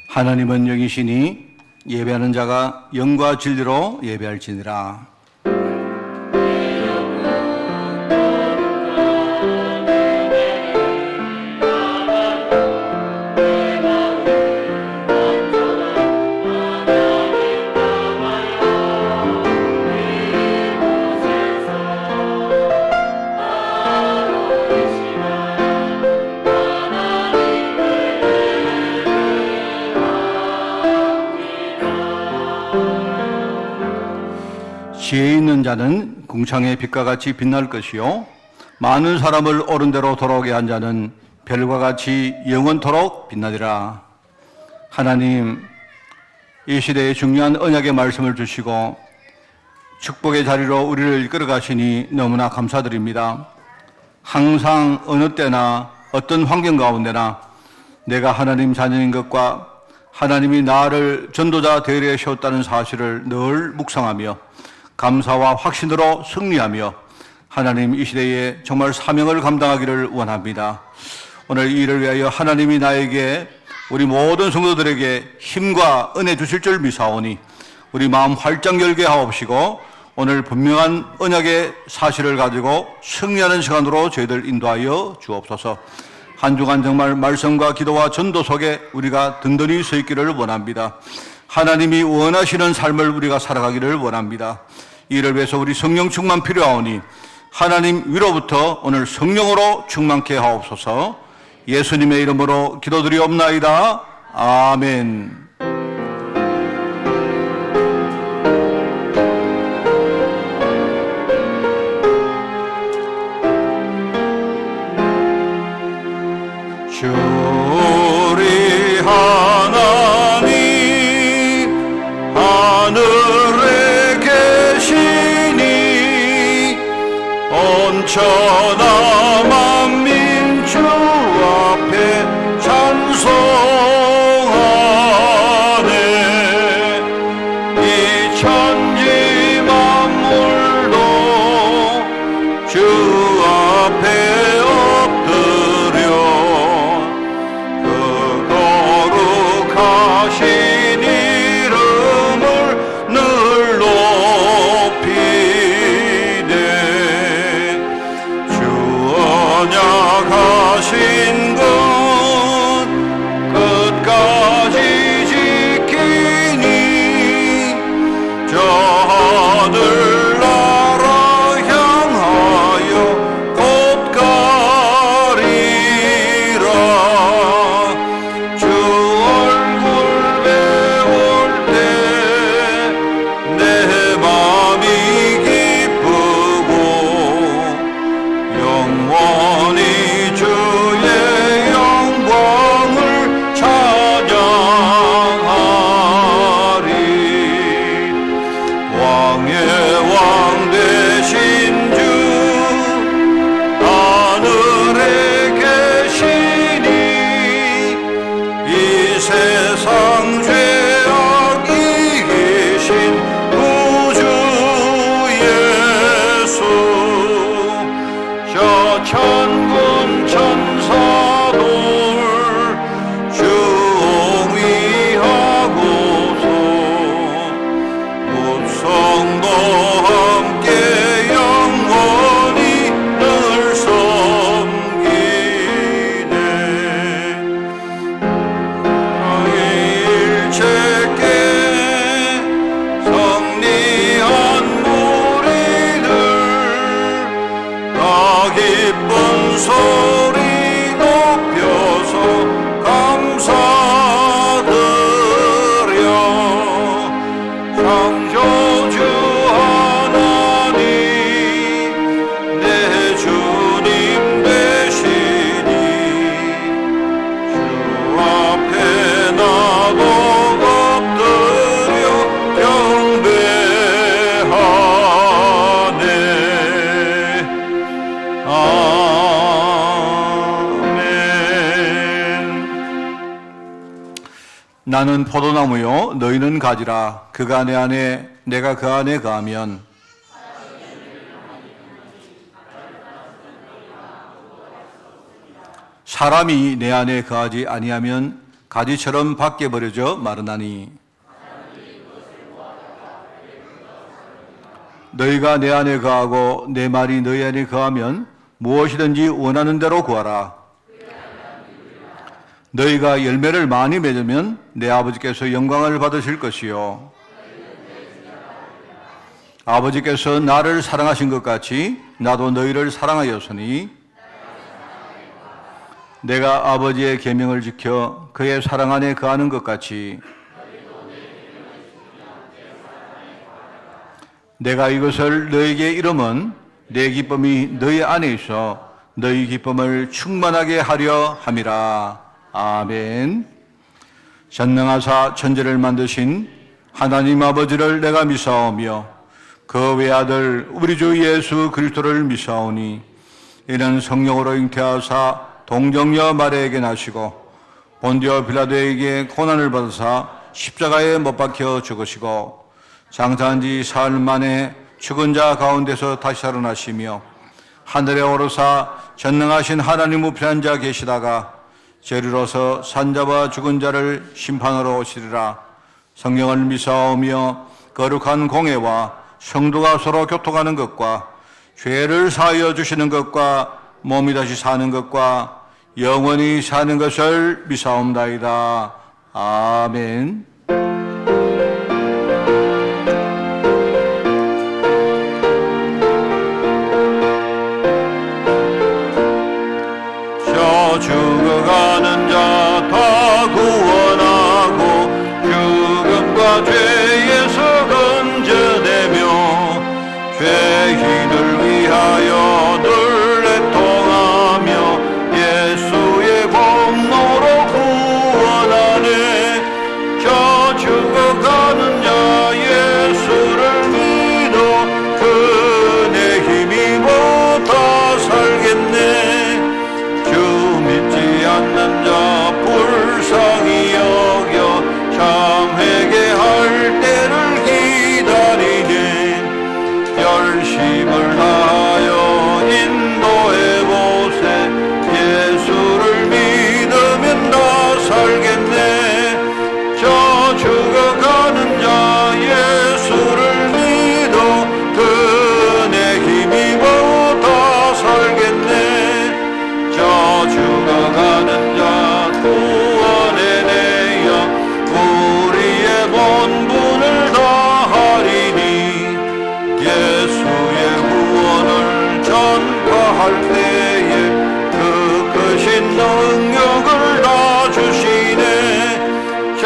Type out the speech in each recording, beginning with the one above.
하나님은 영이시니 예배하는 자가 영과 진리로 예배할지니라. 지혜 있는 자는 궁창의 빛과 같이 빛날 것이요 많은 사람을 옳은 대로 돌아오게 한 자는 별과 같이 영원토록 빛나리라. 하나님, 이 시대에 중요한 언약의 말씀을 주시고 축복의 자리로 우리를 이끌어 가시니 너무나 감사드립니다. 항상 어느 때나 어떤 환경 가운데나 내가 하나님 자녀인 것과 하나님이 나를 전도자 되려 세웠다는 사실을 늘 묵상하며 감사와 확신으로 승리하며 하나님 이 시대에 정말 사명을 감당하기를 원합니다. 오늘 이 일을 위하여 하나님이 나에게 우리 모든 성도들에게 힘과 은혜 주실 줄 믿사오니 우리 마음 활짝 열게 하옵시고 오늘 분명한 언약의 사실을 가지고 승리하는 시간으로 저희들 인도하여 주옵소서. 한 주간 정말 말씀과 기도와 전도 속에 우리가 든든히 서 있기를 원합니다. 하나님이 원하시는 삶을 우리가 살아가기를 원합니다. 이를 위해서 우리 성령 충만 필요하오니 하나님 위로부터 오늘 성령으로 충만케 하옵소서. 예수님의 이름으로 기도드리옵나이다. 아멘. 주리 하나님 하늘에 계시니 온천하 만민 주 앞에 찬송하네. 이 천지 만물도 주 앞에 하신 이름을 늘 높이네. 주 언약하신 것 끝까지 지키니 저 하늘 나라 향하여 곧 가리라. 주 세상 죄악이 계신 구주 예수 저 천군 천사들 주옹위하고서 무성도 함께 영원히 늘 섬기네. 일체께 성리한 무리들 다 기쁜 소리 높여서 감사드려. 창조주 하나님 내 주님 되시니 주 앞에 나도 엎드려 경배하네. 아멘. 나는 포도나무요 너희는 가지라. 그가 내 안에 내가 그 안에 거하면 사람이 내 안에 거하지 아니하면 가지처럼 밖에 버려져 마르나니 너희가 내 안에 거하고 내 말이 너희 안에 거하면 무엇이든지 원하는 대로 구하라. 너희가 열매를 많이 맺으면 내 아버지께서 영광을 받으실 것이요 아버지께서 나를 사랑하신 것 같이 나도 너희를 사랑하였으니 내가 아버지의 계명을 지켜 그의 사랑 안에 거하는 것 같이 내가 이것을 너희에게 이름은 내 기쁨이 너희 안에 있어 너희 기쁨을 충만하게 하려 함이라. 아멘. 전능하사 천지를 만드신 하나님 아버지를 내가 미사오며 그 외아들 우리 주 예수 그리스도를 미사오니 이는 성령으로 잉태하사 동정녀 마리아에게 나시고 본디오 빌라도에게 고난을 받으사 십자가에 못 박혀 죽으시고 장사한 지 사흘 만에 죽은 자 가운데서 다시 살아나시며 하늘에 오르사 전능하신 하나님 우편에 앉아 계시다가 저리로서 산자와 죽은 자를 심판하러 오시리라. 성령을 미사오며 거룩한 공회와 성도가 서로 교통하는 것과 죄를 사하여 주시는 것과 몸이 다시 사는 것과 영원히 사는 것을 미사옵나이다. 아멘. 죽어가는 자 다 구원하고 죽음과 죄에서 건져내며 죄인을 위하여 늘 애통하며 예수의 공로로 구원하네. 저 죽어가는 자 예수를 믿어 그의 힘입어 살겠네. 믿지 않는 자 불쌍히 여겨 참 회개할 때를 기다리네. 열심을 다하여 인도해보세. 예수를 믿으면 다 살겠네. 저 죽어가는 자 예수를 믿어 그의 힘입어 다 살겠네. 죽어가는 자 구원해내어 우리의 본분을 다하리니 예수의 구원을 전파할 때에 그 크신 능력을 다 주시네. 저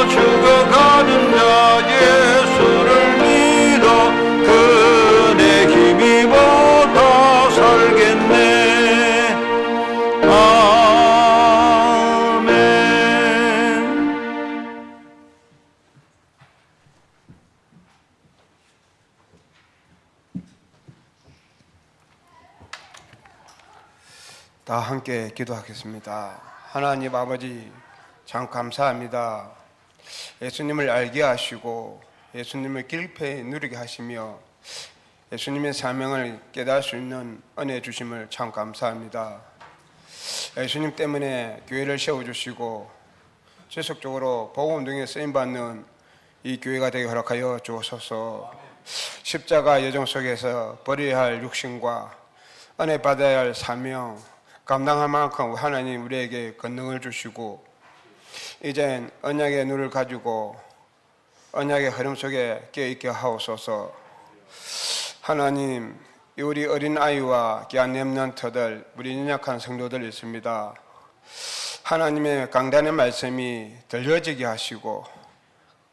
죽어가는 자 예수를 믿어 그의 힘입어 다 살겠네. 다 함께 기도하겠습니다. 하나님 아버지 참 감사합니다. 예수님을 알게 하시고 예수님을 깊이 누리게 하시며 예수님의 사명을 깨달을 수 있는 은혜 주심을 참 감사합니다. 예수님 때문에 교회를 세워주시고 지속적으로 복음 등에 쓰임받는 이 교회가 되게 허락하여 주옵소서. 십자가 여정 속에서 버려야 할 육신과 은혜 받아야 할 사명 감당할 만큼 하나님 우리에게 권능을 주시고 이젠 언약의 눈을 가지고 언약의 흐름 속에 깨어있게 하옵소서. 하나님, 우리 어린아이와 귀한 렘넌트들, 우리 연약한 성도들 있습니다. 하나님의 강단의 말씀이 들려지게 하시고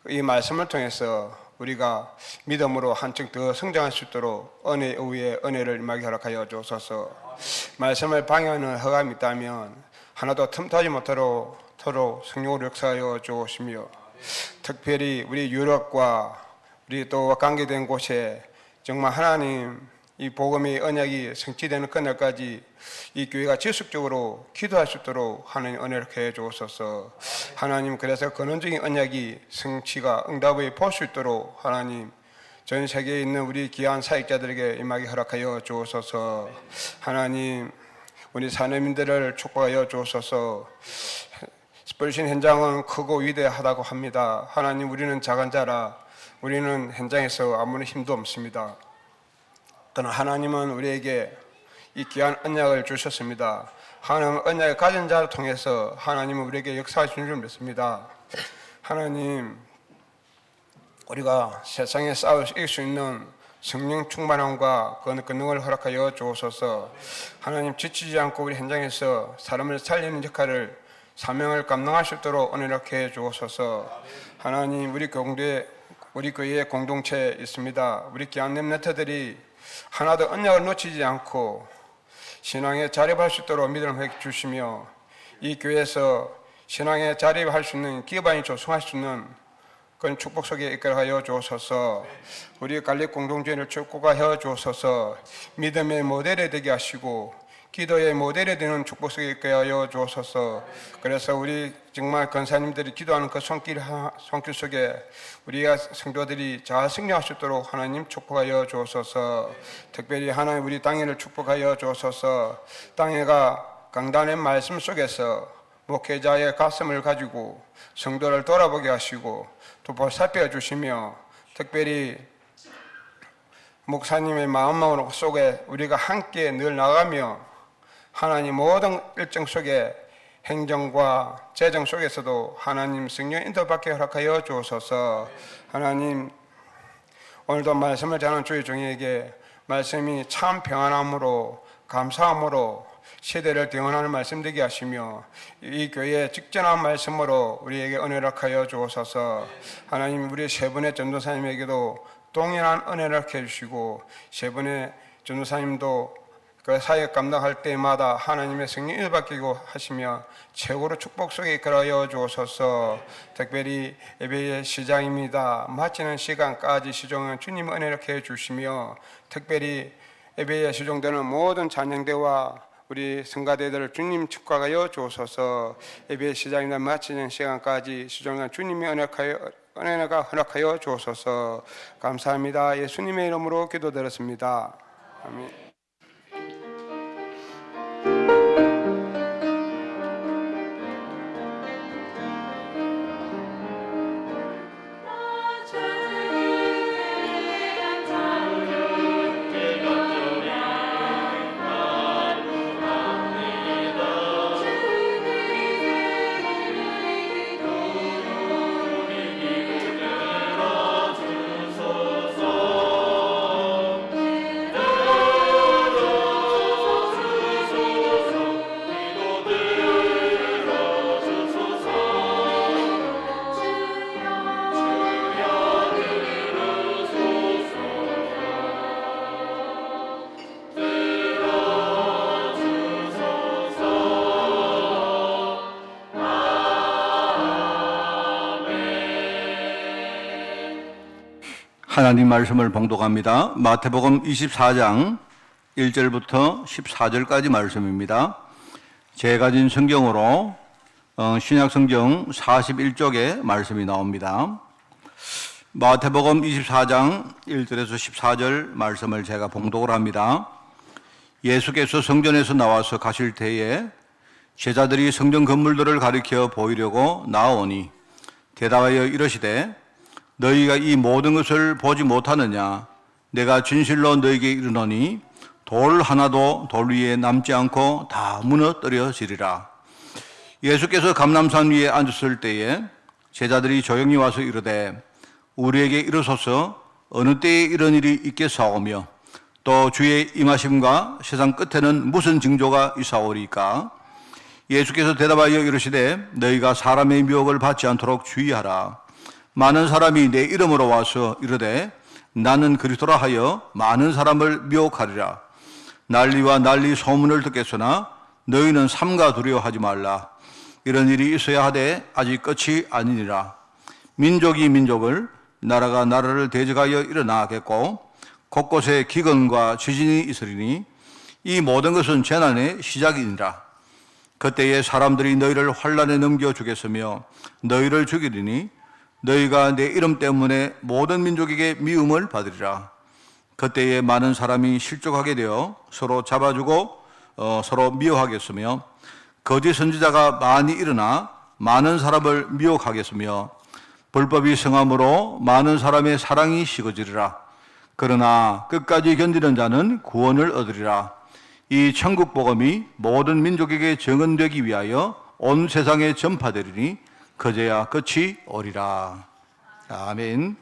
이 말씀을 통해서 우리가 믿음으로 한층 더 성장할 수 있도록 은혜 위에 은혜를 임하게 허락하여 주옵소서. 말씀을 방해하는 허감이 있다면 하나도 틈타지 못하도록 성령으로 역사하여 주옵시며 특별히 우리 유럽과 우리 또 관계된 곳에 정말 하나님 이 복음의 언약이 성취되는 그날까지 이 교회가 지속적으로 기도할 수 있도록 하나님 은혜를 해 주옵소서. 하나님, 그래서 근원적인 언약이 성취가 응답을 볼 수 있도록 하나님 전 세계에 있는 우리 귀한 사역자들에게 임하게 허락하여 주옵소서. 하나님, 우리 사내민들을 축복하여 주옵소서. 스펄신 현장은 크고 위대하다고 합니다. 하나님, 우리는 작은 자라 우리는 현장에서 아무런 힘도 없습니다. 그러나 하나님은 우리에게 이 귀한 언약을 주셨습니다. 하나님은 언약을 가진 자를 통해서 하나님은 우리에게 역사하신 줄 믿습니다. 하나님, 우리가 세상에 싸울 수 있는 성령 충만함과 그 능력을 허락하여 주옵소서. 하나님, 지치지 않고 우리 현장에서 사람을 살리는 역할을 사명을 감당할 수 있도록 은혜롭게 주옵소서. 하나님, 우리 교회에 공동체에 있습니다. 우리 귀한 렘넌트들이 하나도 언약을 놓치지 않고 신앙에 자립할 수 있도록 믿음을 주시며 이 교회에서 신앙에 자립할 수 있는 기반이 조성할 수 있는 그런 축복 속에 이끌어가여 주옵소서. 우리 갈릭 공동체를 축복하여 주옵소서. 믿음의 모델이 되게 하시고 기도의 모델이 되는 축복 속에 이끌어가여 주옵소서. 그래서 우리 정말 권사님들이 기도하는 그 손길 속에 우리가 성도들이 잘 승리할 수 있도록 하나님 축복하여 주옵소서. 특별히 하나님 우리 땅에를 축복하여 주옵소서. 땅에가 강단의 말씀 속에서 목회자의 가슴을 가지고 성도를 돌아보게 하시고 또 보살펴 주시며 특별히 목사님의 마음 속에 우리가 함께 늘 나가며 하나님 모든 일정 속에 행정과 재정 속에서도 하나님 성령 인도받게 허락하여 주옵소서. 하나님, 오늘도 말씀을 전하는 주의 종에게 말씀이 참 평안함으로 감사함으로 시대를 대응하는 말씀 되게 하시며 이 교회의 직전한 말씀으로 우리에게 은혜를 하여 주옵소서. 하나님, 우리 세 분의 전도사님에게도 동일한 은혜를 해주시고 세 분의 전도사님도 그 사역 감당할 때마다 하나님의 성령을 받기고 하시며 최고로 축복 속에 이끌어여 주옵소서. 특별히 예배의 시작입니다. 마치는 시간까지 시종은 주님 은혜를 해주시며 특별히 예배에 시종되는 모든 찬양대와 우리 성가대들을 주님 축복하여 주옵소서. 예배 시작이나 마치는 시간까지 시종한 주님의 은혜가 허락하여 주옵소서. 감사합니다. 예수님의 이름으로 기도드렸습니다. 아멘. 하나님 말씀을 봉독합니다. 마태복음 24장 1절부터 14절까지 말씀입니다. 제가 가진 성경으로 신약성경 41쪽에 말씀이 나옵니다. 마태복음 24장 1절에서 14절 말씀을 제가 봉독을 합니다. 예수께서 성전에서 나와서 가실 때에 제자들이 성전 건물들을 가리켜 보이려고 나오니 대답하여 이르시되 너희가 이 모든 것을 보지 못하느냐? 내가 진실로 너희에게 이르노니 돌 하나도 돌 위에 남지 않고 다 무너뜨려지리라. 예수께서 감람산 위에 앉았을 때에 제자들이 조용히 와서 이르되 우리에게 이르소서 어느 때에 이런 일이 있겠사오며 또 주의 임하심과 세상 끝에는 무슨 징조가 있사오리까? 예수께서 대답하여 이르시되 너희가 사람의 미혹을 받지 않도록 주의하라. 많은 사람이 내 이름으로 와서 이르되 나는 그리스도라 하여 많은 사람을 미혹하리라. 난리와 난리 소문을 듣겠으나 너희는 삼가 두려워하지 말라. 이런 일이 있어야 하되 아직 끝이 아니니라. 민족이 민족을 나라가 나라를 대적하여 일어나겠고 곳곳에 기근과 지진이 있으리니 이 모든 것은 재난의 시작이니라. 그때에 사람들이 너희를 환난에 넘겨주겠으며 너희를 죽이리니 너희가 내 이름 때문에 모든 민족에게 미움을 받으리라. 그때에 많은 사람이 실족하게 되어 서로 잡아주고 서로 미워하겠으며 거짓 선지자가 많이 일어나 많은 사람을 미혹하겠으며 불법이 성함으로 많은 사람의 사랑이 식어지리라. 그러나 끝까지 견디는 자는 구원을 얻으리라. 이 천국 복음이 모든 민족에게 증언되기 위하여 온 세상에 전파되리니 그제야 끝이 오리라. 아멘.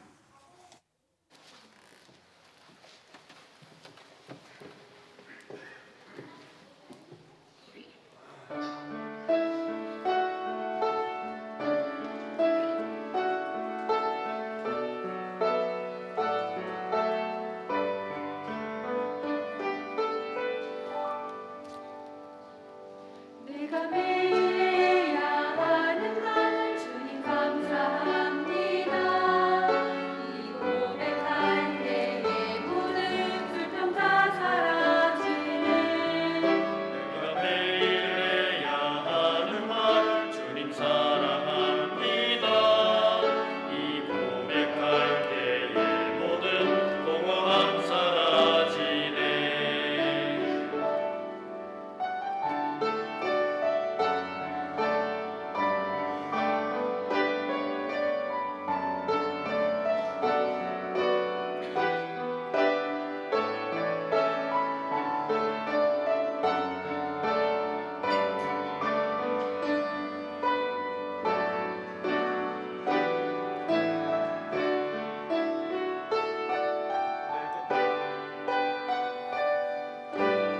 내가 매일 해야 하는 말 주님 감사합니다. 이 고백할 때에 모든 불평 다 사라지네. 내가 매일 해야 하는 말 주님 사랑합니다. 이 고백할 때에 모든 공허함 사라지네.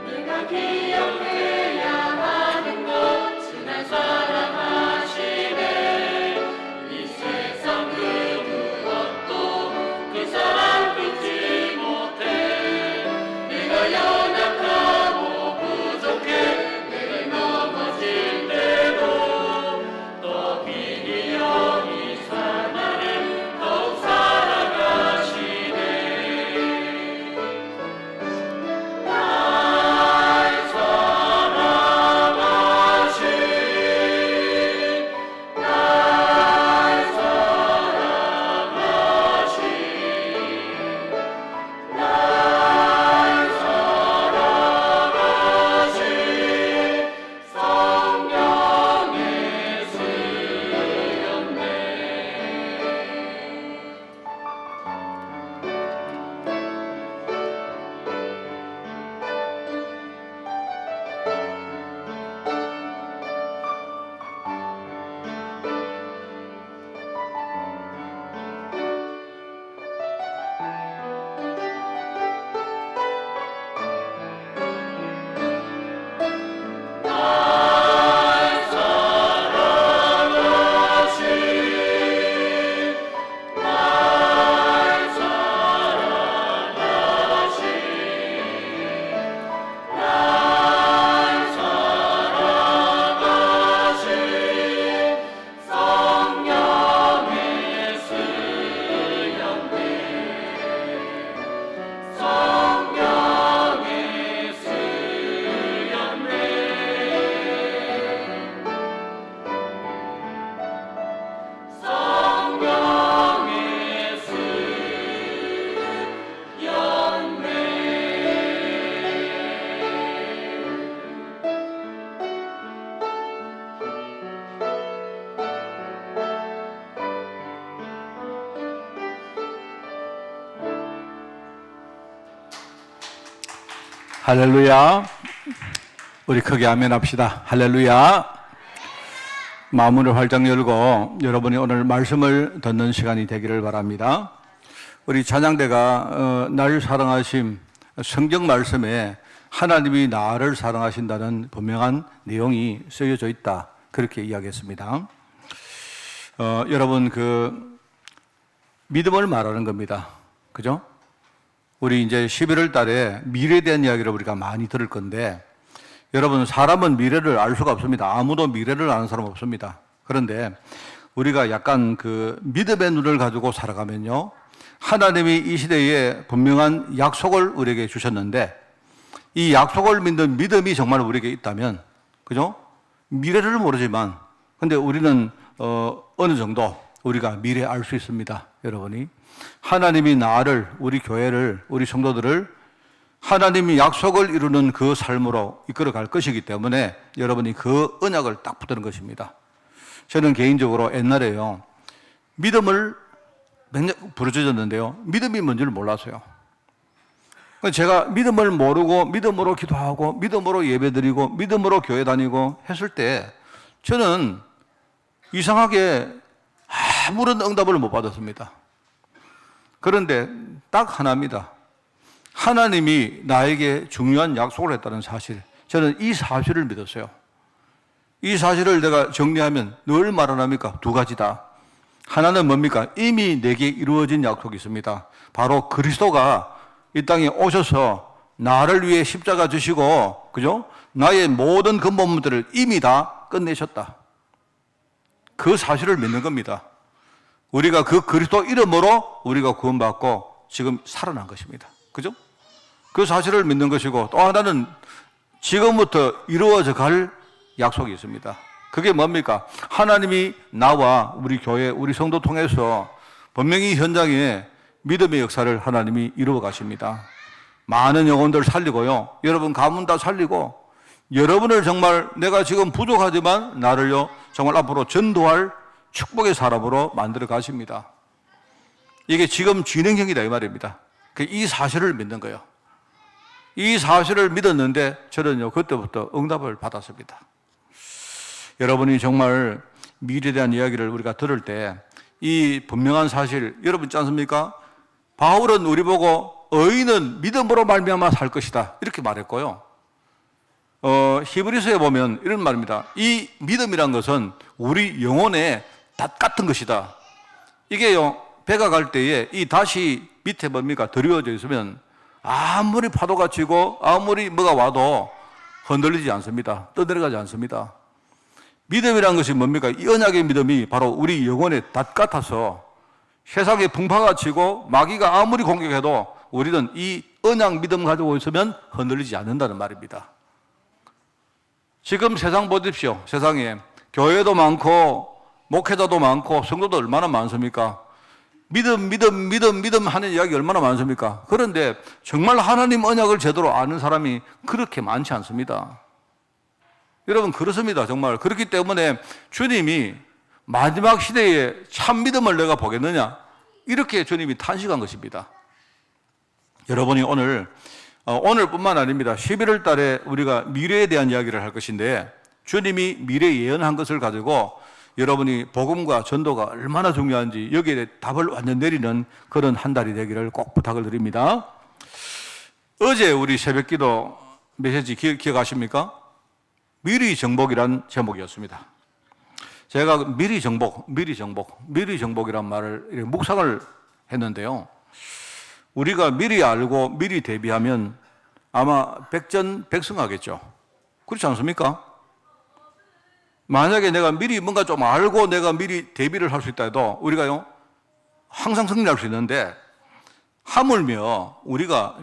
내가 기억해야 하는 것 주날 사랑하시네. 이 세상 그 무엇도 그 사랑 끊지 못해. 내가 연약하고 부족해 내가 넘어질 때도 또 비니 영이 살나를 더욱 사랑하시네. 날 사랑하신 날 사랑하신 날 사랑하신 성령의 수였네. 날 사랑하신 날 사랑하신 날 사랑하신 성령의 수였네. 성령의 수였네. 성령의 수였네. 할렐루야. 우리 크게 아멘 합시다. 할렐루야. 마음을 활짝 열고 여러분이 오늘 말씀을 듣는 시간이 되기를 바랍니다. 우리 찬양대가 날 사랑하심, 성경 말씀에 하나님이 나를 사랑하신다는 분명한 내용이 쓰여져 있다. 그렇게 이야기했습니다. 여러분 그 믿음을 말하는 겁니다. 그죠? 우리 이제 11월 달에 미래에 대한 이야기를 우리가 많이 들을 건데, 여러분 사람은 미래를 알 수가 없습니다. 아무도 미래를 아는 사람 없습니다. 그런데 우리가 약간 그 믿음의 눈을 가지고 살아가면요, 하나님이 이 시대에 분명한 약속을 우리에게 주셨는데, 이 약속을 믿는 믿음이 정말 우리에게 있다면, 그죠? 미래를 모르지만, 근데 우리는 어느 정도 우리가 미래 알 수 있습니다. 여러분이 하나님이 나를, 우리 교회를, 우리 성도들을 하나님이 약속을 이루는 그 삶으로 이끌어 갈 것이기 때문에 여러분이 그 언약을 딱 붙드는 것입니다. 저는 개인적으로 옛날에요, 믿음을 맨날 부르짖었는데요, 믿음이 뭔지를 몰랐어요. 제가 믿음을 모르고 믿음으로 기도하고 믿음으로 예배드리고 믿음으로 교회 다니고 했을 때 저는 이상하게 아무런 응답을 못 받았습니다. 그런데 딱 하나입니다. 하나님이 나에게 중요한 약속을 했다는 사실, 저는 이 사실을 믿었어요. 이 사실을 내가 정리하면 늘 말하랍니까? 두 가지다. 하나는 뭡니까? 이미 내게 이루어진 약속이 있습니다. 바로 그리스도가 이 땅에 오셔서 나를 위해 십자가 지시고, 그죠? 나의 모든 근본 문제를 이미 다 끝내셨다. 그 사실을 믿는 겁니다. 우리가 그 그리스도 이름으로 우리가 구원받고 지금 살아난 것입니다. 그죠? 그 사실을 믿는 것이고, 또 하나는 지금부터 이루어져 갈 약속이 있습니다. 그게 뭡니까? 하나님이 나와 우리 교회, 우리 성도 통해서 분명히 현장에 믿음의 역사를 하나님이 이루어 가십니다. 많은 영혼들 살리고요, 여러분 가문 다 살리고, 여러분을 정말 내가 지금 부족하지만 나를요 정말 앞으로 전도할 축복의 사람으로 만들어 가십니다. 이게 지금 진행형이다 이 말입니다. 이 사실을 믿는 거예요. 이 사실을 믿었는데 저는요 그때부터 응답을 받았습니다. 여러분이 정말 미래에 대한 이야기를 우리가 들을 때 이 분명한 사실, 여러분 있지 않습니까? 바울은 우리 보고 의인은 믿음으로 말미암아 살 것이다 이렇게 말했고요, 히브리서에 보면 이런 말입니다. 이 믿음이란 것은 우리 영혼의 닷 같은 것이다. 이게요 배가 갈 때에 이 닷이 밑에 뭡니까? 드리워져 있으면 아무리 파도가 치고 아무리 뭐가 와도 흔들리지 않습니다. 떠내려가지 않습니다. 믿음이란 것이 뭡니까? 이 언약의 믿음이 바로 우리 영혼의 닷 같아서 세상에 풍파가 치고 마귀가 아무리 공격해도 우리는 이 언약 믿음 가지고 있으면 흔들리지 않는다는 말입니다. 지금 세상 보십시오. 세상에 교회도 많고 목회자도 많고 성도도 얼마나 많습니까? 믿음 하는 이야기 얼마나 많습니까? 그런데 정말 하나님 언약을 제대로 아는 사람이 그렇게 많지 않습니다. 여러분 그렇습니다. 정말 그렇기 때문에 주님이 마지막 시대에 참 믿음을 내가 보겠느냐 이렇게 주님이 탄식한 것입니다. 여러분이 오늘뿐만 아닙니다. 11월 달에 우리가 미래에 대한 이야기를 할 것인데, 주님이 미래 예언한 것을 가지고 여러분이 복음과 전도가 얼마나 중요한지 여기에 답을 완전 내리는 그런 한 달이 되기를 꼭 부탁을 드립니다. 어제 우리 새벽기도 메시지 기억하십니까? 미리 정복이란 제목이었습니다. 제가 미리 정복이란 말을 묵상을 했는데요, 우리가 미리 알고 미리 대비하면 아마 백전백승하겠죠. 그렇지 않습니까? 만약에 내가 미리 뭔가 좀 알고 내가 미리 대비를 할 수 있다 해도 우리가요 항상 승리할 수 있는데, 하물며 우리가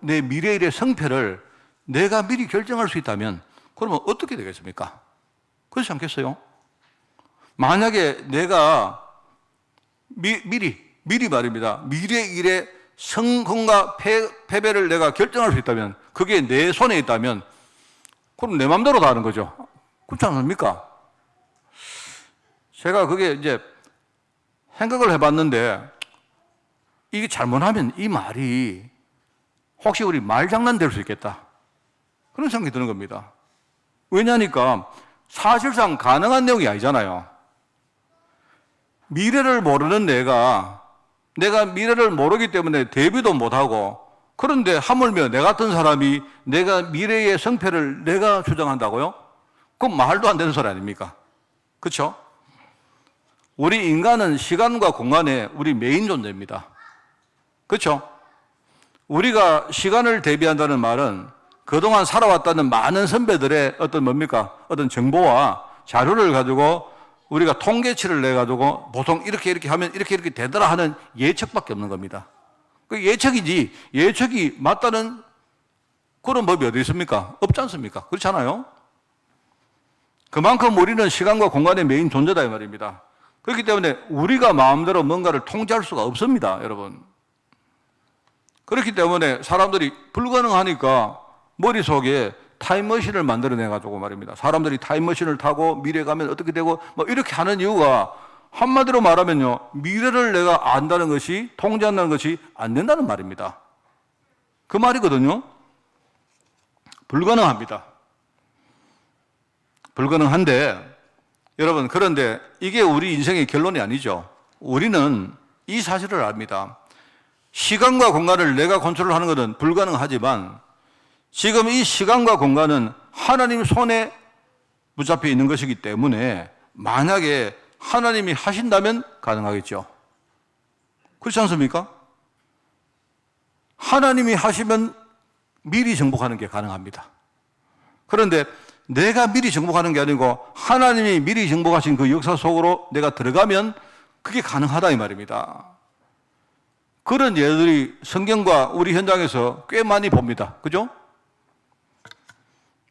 내 미래일의 성패를 내가 미리 결정할 수 있다면 그러면 어떻게 되겠습니까? 그렇지 않겠어요? 만약에 내가 미리 말입니다, 미래의 일의 성공과 패배를 내가 결정할 수 있다면, 그게 내 손에 있다면 그럼 내 마음대로 다 하는 거죠. 그렇지 않습니까? 제가 그게 이제 생각을 해봤는데, 이게 잘못하면 이 말이 혹시 우리 말장난 될 수 있겠다 그런 생각이 드는 겁니다. 왜냐니까 사실상 가능한 내용이 아니잖아요. 미래를 모르는 내가 미래를 모르기 때문에 대비도 못하고, 그런데 하물며 내 같은 사람이 내가 미래의 성패를 내가 주장한다고요? 그건 말도 안 되는 소리 아닙니까? 그렇죠? 우리 인간은 시간과 공간의 우리 메인 존재입니다. 그렇죠? 우리가 시간을 대비한다는 말은 그동안 살아왔다는 많은 선배들의 어떤 정보와 자료를 가지고 우리가 통계치를 내가지고 보통 이렇게 하면 이렇게 되더라 하는 예측밖에 없는 겁니다. 그 예측이지, 예측이 맞다는 그런 법이 어디 있습니까? 없지 않습니까? 그렇지 않아요? 그만큼 우리는 시간과 공간의 메인 존재다 이 말입니다. 그렇기 때문에 우리가 마음대로 뭔가를 통제할 수가 없습니다, 여러분. 그렇기 때문에 사람들이 불가능하니까 머릿속에 타임머신을 만들어내가지고 말입니다. 사람들이 타임머신을 타고 미래 가면 어떻게 되고 뭐 이렇게 하는 이유가 한마디로 말하면요, 미래를 내가 안다는 것이, 통제한다는 것이 안 된다는 말입니다. 그 말이거든요. 불가능합니다. 불가능한데, 여러분, 그런데 이게 우리 인생의 결론이 아니죠. 우리는 이 사실을 압니다. 시간과 공간을 내가 컨트롤하는 것은 불가능하지만, 지금 이 시간과 공간은 하나님 손에 붙잡혀 있는 것이기 때문에 만약에 하나님이 하신다면 가능하겠죠. 그렇지 않습니까? 하나님이 하시면 미리 정복하는 게 가능합니다. 그런데 내가 미리 정복하는 게 아니고 하나님이 미리 정복하신 그 역사 속으로 내가 들어가면 그게 가능하다 이 말입니다. 그런 예들이 성경과 우리 현장에서 꽤 많이 봅니다. 그죠?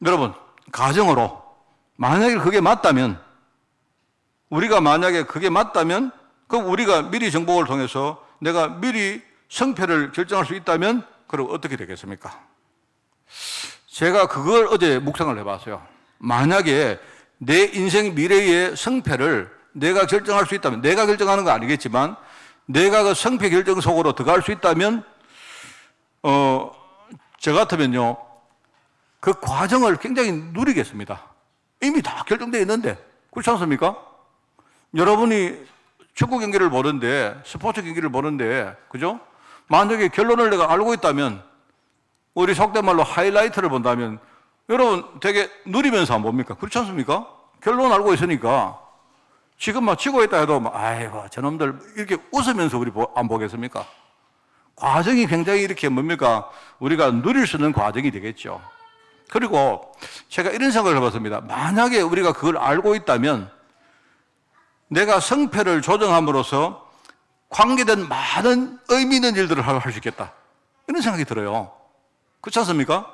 여러분, 가정으로 만약에 그게 맞다면, 우리가 만약에 그게 맞다면, 그럼 우리가 미리 정복을 통해서 내가 미리 성패를 결정할 수 있다면, 그럼 어떻게 되겠습니까? 제가 그걸 어제 묵상을 해봤어요. 만약에 내 인생 미래의 성패를 내가 결정할 수 있다면, 내가 결정하는 거 아니겠지만, 내가 그 성패 결정 속으로 들어갈 수 있다면, 저 같으면요, 그 과정을 굉장히 누리겠습니다. 이미 다 결정되어 있는데, 그렇지 않습니까? 여러분이 축구 경기를 보는데, 스포츠 경기를 보는데, 그죠? 만약에 결론을 내가 알고 있다면, 우리 속된 말로 하이라이트를 본다면, 여러분 되게 누리면서 안 봅니까? 그렇지 않습니까? 결론 알고 있으니까, 지금 막 치고 있다 해도, 아이고, 저놈들 이렇게 웃으면서 우리 안 보겠습니까? 과정이 굉장히 이렇게 뭡니까? 우리가 누릴 수 있는 과정이 되겠죠. 그리고 제가 이런 생각을 해봤습니다. 만약에 우리가 그걸 알고 있다면 내가 성패를 조정함으로써 관계된 많은 의미 있는 일들을 할 수 있겠다. 이런 생각이 들어요. 그렇지 않습니까?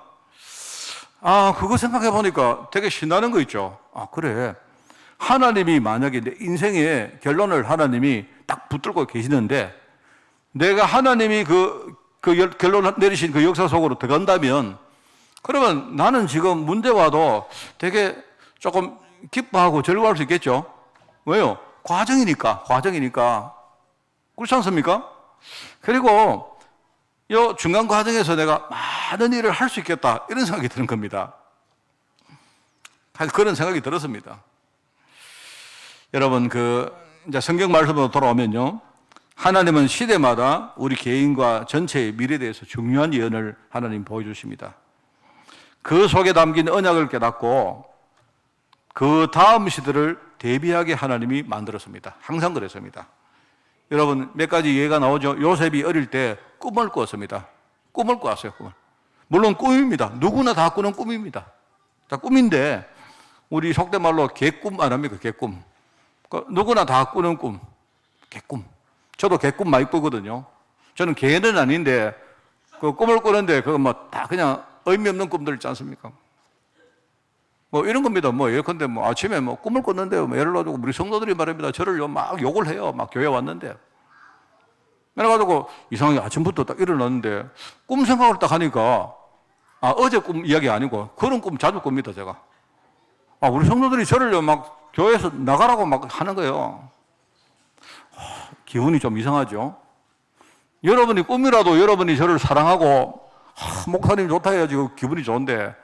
그거 생각해 보니까 되게 신나는 거 있죠. 그래. 하나님이 만약에 내 인생의 결론을 하나님이 딱 붙들고 계시는데 내가 하나님이 그 결론 내리신 그 역사 속으로 들어간다면 그러면 나는 지금 문제 와도 되게 조금 기뻐하고 즐거워할 수 있겠죠? 왜요? 과정이니까. 그렇지 않습니까? 그리고 이 중간 과정에서 내가 많은 일을 할 수 있겠다. 이런 생각이 드는 겁니다. 그런 생각이 들었습니다. 여러분, 이제 성경 말씀으로 돌아오면요. 하나님은 시대마다 우리 개인과 전체의 미래에 대해서 중요한 예언을 하나님 보여주십니다. 그 속에 담긴 언약을 깨닫고 그 다음 시대를 대비하게 하나님이 만들었습니다. 항상 그랬습니다. 여러분, 몇 가지 예가 나오죠. 요셉이 어릴 때 꿈을 꾸었습니다. 꿈을 꾸었어요, 꿈을. 물론 꿈입니다. 누구나 다 꾸는 꿈입니다. 다 꿈인데, 우리 속된 말로 개꿈 안 합니까? 개꿈. 누구나 다 꾸는 꿈. 개꿈. 저도 개꿈 많이 꾸거든요. 저는 개는 아닌데, 그 꿈을 꾸는데, 그거 뭐 다 그냥 의미 없는 꿈들 있지 않습니까? 뭐 이런 겁니다. 예컨대 아침에 꿈을 꿨는데요. 예를 들어 우리 성도들이 말합니다. 저를 막 욕을 해요. 막 교회 왔는데. 그래가지고 이상하게 아침부터 딱 일어났는데 꿈 생각을 딱 하니까 어제 꿈 이야기 아니고 그런 꿈 자주 꿉니다, 제가. 우리 성도들이 저를 막 교회에서 나가라고 막 하는 거예요. 기분이 좀 이상하죠? 여러분이 꿈이라도 여러분이 저를 사랑하고 목사님 좋다 해야지 기분이 좋은데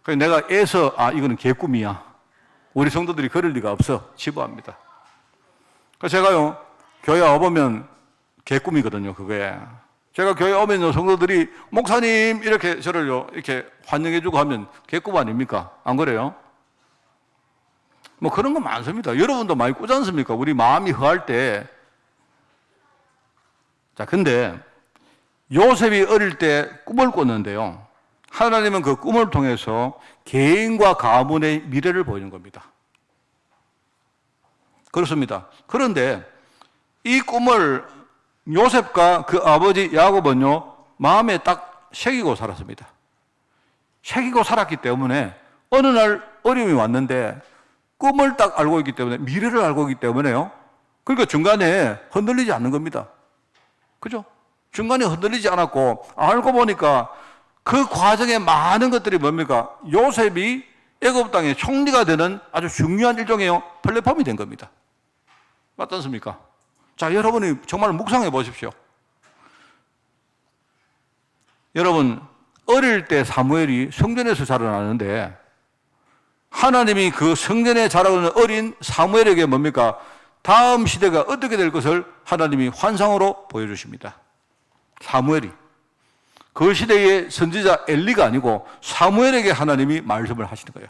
그래서 내가 애서 이거는 개꿈이야. 우리 성도들이 그럴 리가 없어. 치부합니다. 그래서 제가요 교회 와보면 개꿈이거든요. 그게 제가 교회 오면 성도들이 목사님 이렇게 저를 이렇게 환영해주고 하면 개꿈 아닙니까? 안 그래요? 뭐 그런 거 많습니다. 여러분도 많이 꾸지 않습니까? 우리 마음이 허할 때. 자, 근데 요셉이 어릴 때 꿈을 꿨는데요. 하나님은 그 꿈을 통해서 개인과 가문의 미래를 보이는 겁니다. 그렇습니다. 그런데 이 꿈을 요셉과 그 아버지 야곱은요, 마음에 딱 새기고 살았습니다. 새기고 살았기 때문에 어느 날 어려움이 왔는데 꿈을 딱 알고 있기 때문에, 미래를 알고 있기 때문에요. 그러니까 중간에 흔들리지 않는 겁니다. 그죠? 중간에 흔들리지 않았고, 알고 보니까 그 과정에 많은 것들이 뭡니까? 요셉이 애굽 땅의 총리가 되는 아주 중요한 일종의 플랫폼이 된 겁니다. 맞지 않습니까? 자, 여러분이 정말 묵상해 보십시오. 여러분, 어릴 때 사무엘이 성전에서 자라나는데 하나님이 그 성전에 자라는 어린 사무엘에게 뭡니까? 다음 시대가 어떻게 될 것을 하나님이 환상으로 보여주십니다. 사무엘이. 그 시대의 선지자 엘리가 아니고 사무엘에게 하나님이 말씀을 하시는 거예요.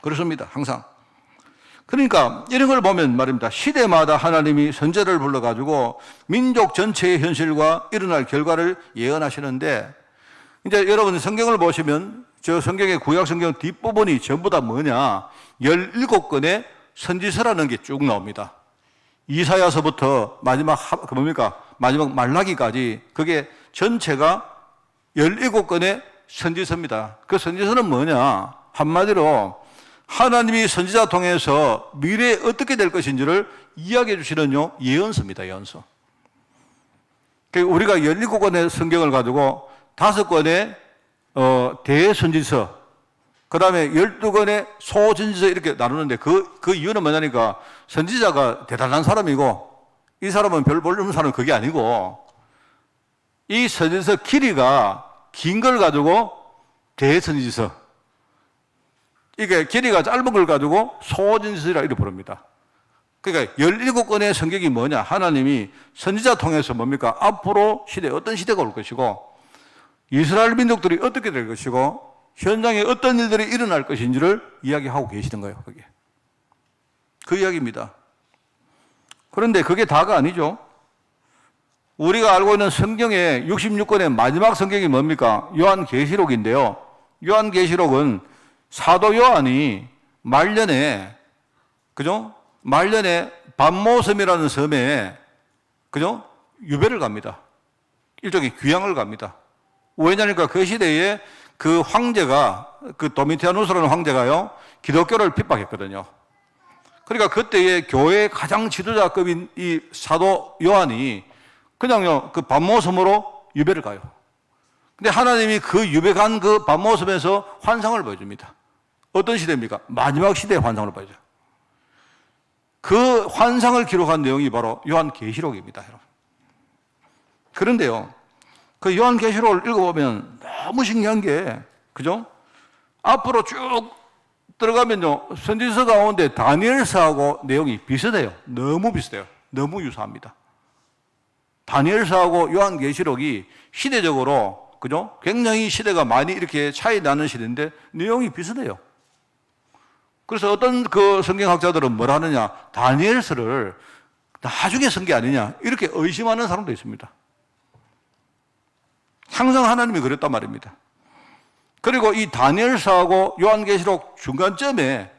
그렇습니다. 항상. 그러니까 이런 걸 보면 말입니다. 시대마다 하나님이 선지자를 불러가지고 민족 전체의 현실과 일어날 결과를 예언하시는데, 이제 여러분 성경을 보시면 저 성경의 구약 성경 뒷부분이 전부 다 뭐냐? 17권의 선지서라는 게 쭉 나옵니다. 이사야서부터 마지막 뭡니까? 마지막 말라기까지 그게 전체가 17권의 선지서입니다. 그 선지서는 뭐냐? 한마디로 하나님이 선지자 통해서 미래에 어떻게 될 것인지를 이야기해 주시는 예언서입니다. 예언서. 우리가 17권의 성경을 가지고 5권의 대선지서, 그 다음에 12권의 소선지서 이렇게 나누는데 그 이유는 뭐냐니까 선지자가 대단한 사람이고 이 사람은 별 볼 없는 사람은 그게 아니고 이 선지서 길이가 긴 걸 가지고 대선지서, 이게 길이가 짧은 걸 가지고 소선지서라 이렇게 부릅니다. 그러니까 17권의 성경이 뭐냐? 하나님이 선지자 통해서 뭡니까? 앞으로 시대에 어떤 시대가 올 것이고 이스라엘 민족들이 어떻게 될 것이고 현장에 어떤 일들이 일어날 것인지를 이야기하고 계시는 거예요. 그게. 그 이야기입니다. 그런데 그게 다가 아니죠. 우리가 알고 있는 성경의 66권의 마지막 성경이 뭡니까? 요한계시록인데요. 요한계시록은 사도 요한이 말년에, 그죠? 말년에 반모섬이라는 섬에, 그죠? 유배를 갑니다. 일종의 귀향을 갑니다. 왜냐니까 그 시대에 그 황제가, 그 도미티아누스라는 황제가요, 기독교를 핍박했거든요. 그러니까 그때의 교회의 가장 지도자급인 이 사도 요한이 그냥요, 그 반모섬으로 유배를 가요. 근데 하나님이 그 유배 간 그 반모섬에서 환상을 보여줍니다. 어떤 시대입니까? 마지막 시대의 환상을 보여줘요. 그 환상을 기록한 내용이 바로 요한계시록입니다, 여러분. 그런데요, 그 요한계시록을 읽어보면 너무 신기한 게, 그죠? 앞으로 쭉 들어가면요, 선지서 가운데 다니엘서하고 내용이 비슷해요. 너무 비슷해요. 너무 유사합니다. 다니엘서하고 요한계시록이 시대적으로, 그죠? 굉장히 시대가 많이 이렇게 차이 나는 시대인데 내용이 비슷해요. 그래서 어떤 그 성경학자들은 뭐라 하느냐, 다니엘서를 나중에 쓴 게 아니냐, 이렇게 의심하는 사람도 있습니다. 항상 하나님이 그랬단 말입니다. 그리고 이 다니엘서하고 요한계시록 중간점에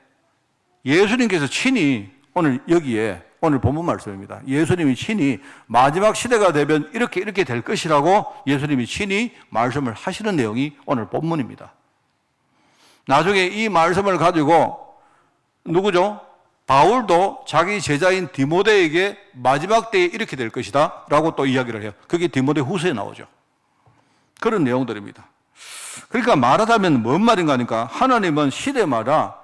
예수님께서 친히 오늘 여기에, 오늘 본문 말씀입니다. 예수님이 친히 마지막 시대가 되면 이렇게 될 것이라고 예수님이 친히 말씀을 하시는 내용이 오늘 본문입니다. 나중에 이 말씀을 가지고 누구죠? 바울도 자기 제자인 디모데에게 마지막 때에 이렇게 될 것이다 라고 또 이야기를 해요. 그게 디모데 후서에 나오죠. 그런 내용들입니다. 그러니까 말하자면 뭔 말인가 하니까 하나님은 시대마다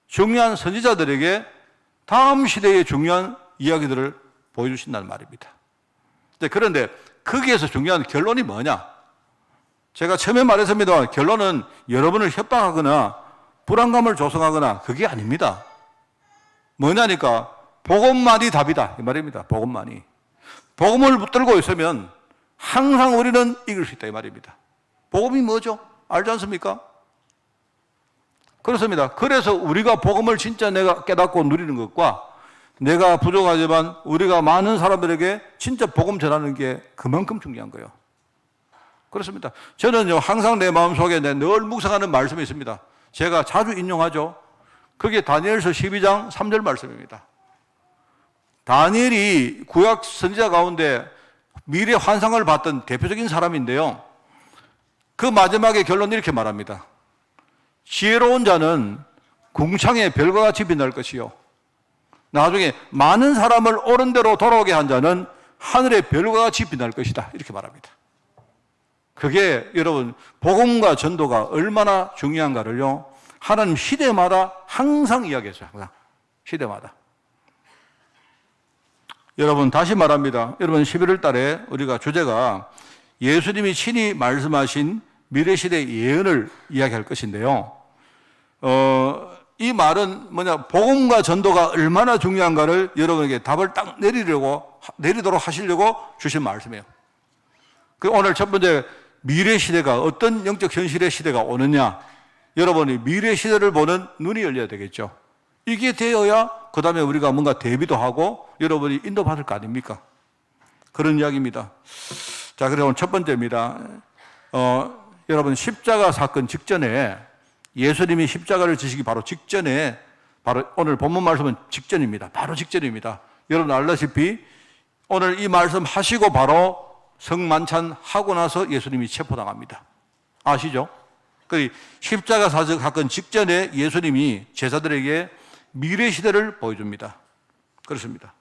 중요한 선지자들에게 다음 시대의 중요한 이야기들을 보여주신다는 말입니다. 그런데 거기에서 중요한 결론이 뭐냐? 제가 처음에 말했습니다. 결론은 여러분을 협박하거나 불안감을 조성하거나 그게 아닙니다. 뭐냐니까 복음만이 답이다 이 말입니다. 복음만이. 복음을 붙들고 있으면 항상 우리는 이길 수 있다 이 말입니다. 복음이 뭐죠? 알지 않습니까? 그렇습니다. 그래서 우리가 복음을 진짜 내가 깨닫고 누리는 것과 내가 부족하지만 우리가 많은 사람들에게 진짜 복음 전하는 게 그만큼 중요한 거예요. 그렇습니다. 저는요, 항상 내 마음속에 늘 묵상하는 말씀이 있습니다. 제가 자주 인용하죠. 그게 다니엘서 12장 3절 말씀입니다. 다니엘이 구약 선지자 가운데 미래 환상을 봤던 대표적인 사람인데요. 그 마지막에 결론 이렇게 말합니다. 지혜로운 자는 궁창의 별과 같이 빛날 것이요. 나중에 많은 사람을 옳은 대로 돌아오게 한 자는 하늘의 별과 같이 빛날 것이다. 이렇게 말합니다. 그게 여러분 복음과 전도가 얼마나 중요한가를요, 하나님 시대마다 항상 이야기했어요. 항상 시대마다. 여러분 다시 말합니다. 여러분 11월 달에 우리가 주제가 예수님이 친히 말씀하신 미래시대 예언을 이야기할 것인데요. 이 말은 뭐냐, 복음과 전도가 얼마나 중요한가를 여러분에게 답을 딱 내리도록 하시려고 주신 말씀이에요. 그 오늘 첫 번째, 미래시대가 어떤 영적 현실의 시대가 오느냐, 여러분이 미래시대를 보는 눈이 열려야 되겠죠. 이게 되어야 그 다음에 우리가 뭔가 대비도 하고 여러분이 인도받을 거 아닙니까? 그런 이야기입니다. 자, 그래서 오늘 첫 번째입니다. 여러분 십자가 사건 직전에, 예수님이 십자가를 지시기 바로 직전에, 바로 오늘 본문 말씀은 직전입니다. 바로 직전입니다. 여러분 알다시피 오늘 이 말씀 하시고 바로 성만찬 하고 나서 예수님이 체포당합니다. 아시죠? 그 십자가 사건 직전에 예수님이 제자들에게 미래 시대를 보여줍니다. 그렇습니다.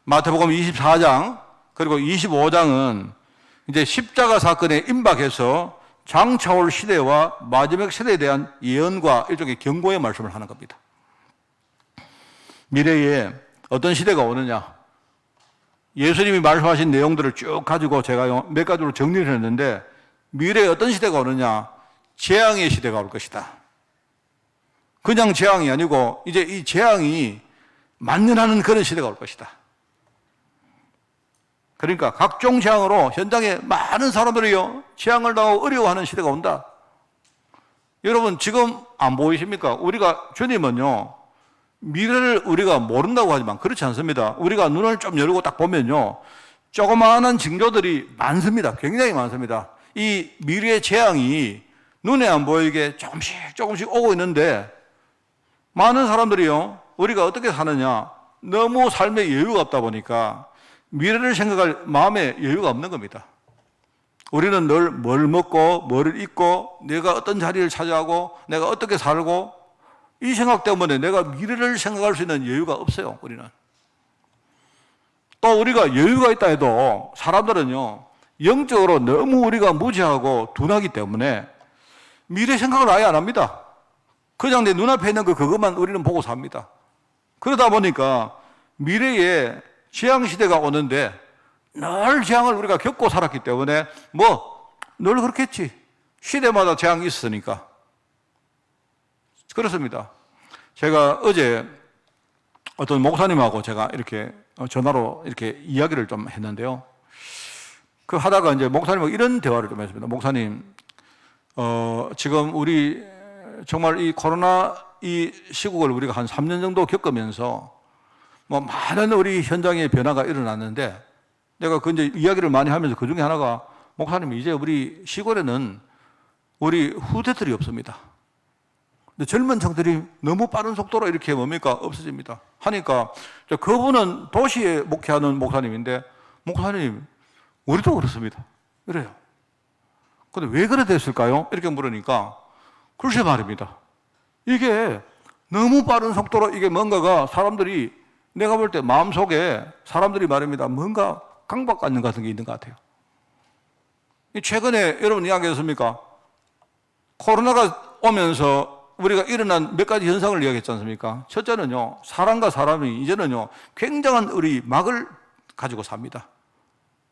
마태복음 24장 그리고 25장은 이제 십자가 사건에 임박해서 장차올 시대와 마지막 시대에 대한 예언과 일종의 경고의 말씀을 하는 겁니다. 미래에 어떤 시대가 오느냐, 예수님이 말씀하신 내용들을 쭉 가지고 제가 몇 가지로 정리를 했는데, 미래에 어떤 시대가 오느냐, 재앙의 시대가 올 것이다. 그냥 재앙이 아니고 이제 이 재앙이 만연하는 그런 시대가 올 것이다. 그러니까 각종 재앙으로 현장에 많은 사람들이요 재앙을 당하고 어려워하는 시대가 온다. 여러분 지금 안 보이십니까? 우리가, 주님은요 미래를 우리가 모른다고 하지만 그렇지 않습니다. 우리가 눈을 좀 열고 딱 보면요 조그마한 징조들이 많습니다. 굉장히 많습니다. 이 미래의 재앙이 눈에 안 보이게 조금씩 오고 있는데, 많은 사람들이요 우리가 어떻게 사느냐, 너무 삶에 여유가 없다 보니까 미래를 생각할 마음에 여유가 없는 겁니다. 우리는 늘 뭘 먹고 뭘 입고 내가 어떤 자리를 차지하고 내가 어떻게 살고, 이 생각 때문에 내가 미래를 생각할 수 있는 여유가 없어요. 우리는. 또 우리가 여유가 있다 해도 사람들은요 영적으로 너무 우리가 무지하고 둔하기 때문에 미래 생각을 아예 안 합니다. 그냥 내 눈앞에 있는 그것만 우리는 보고 삽니다. 그러다 보니까 미래에 재앙시대가 오는데 늘 재앙을 우리가 겪고 살았기 때문에 늘 그렇겠지. 시대마다 재앙이 있으니까. 그렇습니다. 제가 어제 어떤 목사님하고 제가 이렇게 전화로 이렇게 이야기를 좀 했는데요. 그 하다가 이제 목사님하고 이런 대화를 좀 했습니다. 목사님, 지금 우리 정말 이 코로나 이 시국을 우리가 한 3년 정도 겪으면서 많은 우리 현장의 변화가 일어났는데, 내가 그 이제 이야기를 많이 하면서 그 중에 하나가, 목사님 이제 우리 시골에는 우리 후대들이 없습니다. 근데 젊은 층들이 너무 빠른 속도로 이렇게 없어집니다. 하니까 그분은 도시에 목회하는 목사님인데, 목사님 우리도 그렇습니다. 그래요. 근데 왜 그래 됐을까요? 이렇게 물으니까 글쎄 말입니다. 이게 너무 빠른 속도로 이게 뭔가가 사람들이, 내가 볼 때 마음속에 사람들이 말입니다. 뭔가 강박받는 같은 게 있는 것 같아요. 최근에 여러분 이야기했습니까? 코로나가 오면서 우리가 일어난 몇 가지 현상을 이야기했지 않습니까? 첫째는요, 사람과 사람이 이제는요, 굉장한 우리 막을 가지고 삽니다.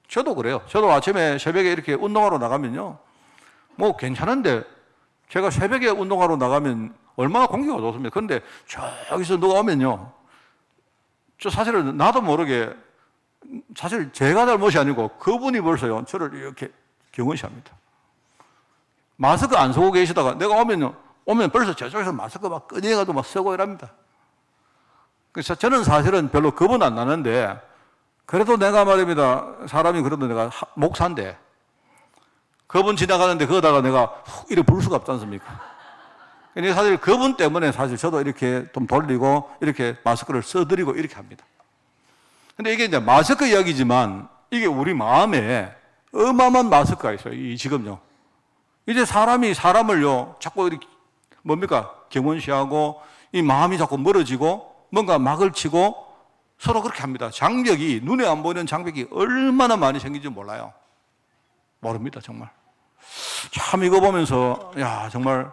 저도 그래요. 저도 아침에 새벽에 이렇게 운동하러 나가면요, 괜찮은데, 제가 새벽에 운동하러 나가면 얼마나 공기가 좋습니까? 그런데 저기서 누가 오면요, 사실은 나도 모르게, 사실 제가 잘못이 아니고 그분이 벌써요 저를 이렇게 경원시합니다. 마스크 안 쓰고 계시다가 내가 오면 벌써 저쪽에서 마스크 막 꺼내가지고 막 쓰고 이랍니다. 그래서 저는 사실은 별로 겁은 안 나는데, 그래도 내가 말입니다, 사람이 그래도 내가 목사인데 그분 지나가는데 거기다가 내가 이렇게 부를 수가 없지 않습니까? 근데 사실 그분 때문에 사실 저도 이렇게 좀 돌리고 이렇게 마스크를 써드리고 이렇게 합니다. 근데 이게 이제 마스크 이야기지만 이게 우리 마음에 어마어마한 마스크가 있어요. 지금요. 이제 사람이 사람을요 자꾸 이렇게 경원시하고 이 마음이 자꾸 멀어지고 뭔가 막을 치고 서로 그렇게 합니다. 장벽이, 눈에 안 보이는 장벽이 얼마나 많이 생긴지 몰라요. 모릅니다, 정말. 참 이거 보면서 야 정말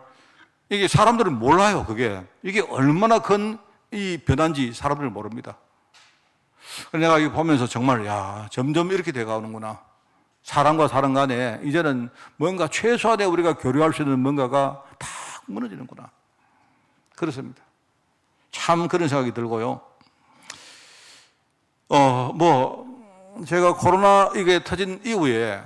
이게 사람들은 몰라요. 그게 이게 얼마나 큰 이 변화인지 사람들은 모릅니다. 내가 이거 보면서 정말 야 점점 이렇게 돼가는구나. 사람과 사람 간에 이제는 뭔가 최소한의 우리가 교류할 수 있는 뭔가가 다 무너지는구나. 그렇습니다. 참 그런 생각이 들고요. 제가 코로나 이게 터진 이후에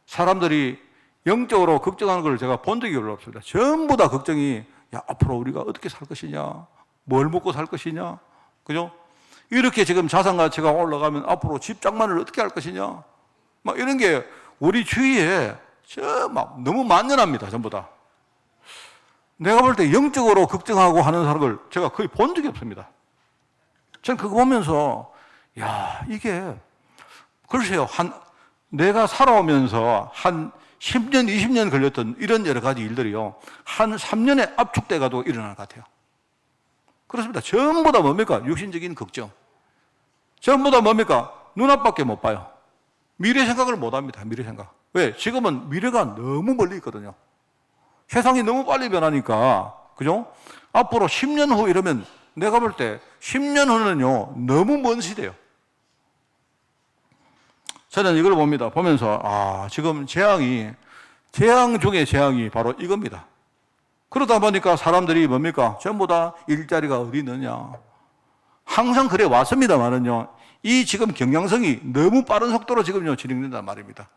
사람들이 영적으로 걱정하는 걸 제가 본 적이 별로 없습니다. 전부 다 걱정이, 야, 앞으로 우리가 어떻게 살 것이냐, 뭘 먹고 살 것이냐, 그죠? 이렇게 지금 자산 가치가 올라가면 앞으로 집 장만을 어떻게 할 것이냐, 막 이런 게 우리 주위에 막 너무 만연합니다, 전부 다. 내가 볼 때 영적으로 걱정하고 하는 사람을 제가 거의 본 적이 없습니다. 저는 그거 보면서, 야, 이게, 글쎄요, 내가 살아오면서 한 10년, 20년 걸렸던 이런 여러 가지 일들이요, 한 3년에 압축돼 가도 일어날 것 같아요. 그렇습니다. 전부 다 뭡니까? 육신적인 걱정. 전부 다 뭡니까? 눈앞밖에 못 봐요. 미래 생각을 못 합니다. 미래 생각. 왜? 지금은 미래가 너무 멀리 있거든요. 세상이 너무 빨리 변하니까, 그죠? 앞으로 10년 후 이러면 내가 볼 때 10년 후는요, 너무 먼 시대예요. 저는 이걸 봅니다. 보면서, 지금 재앙 중에 재앙이 바로 이겁니다. 그러다 보니까 사람들이 뭡니까? 전부 다 일자리가 어디 있느냐. 항상 그래 왔습니다만은요, 이 지금 경향성이 너무 빠른 속도로 지금요, 진행된단 말입니다.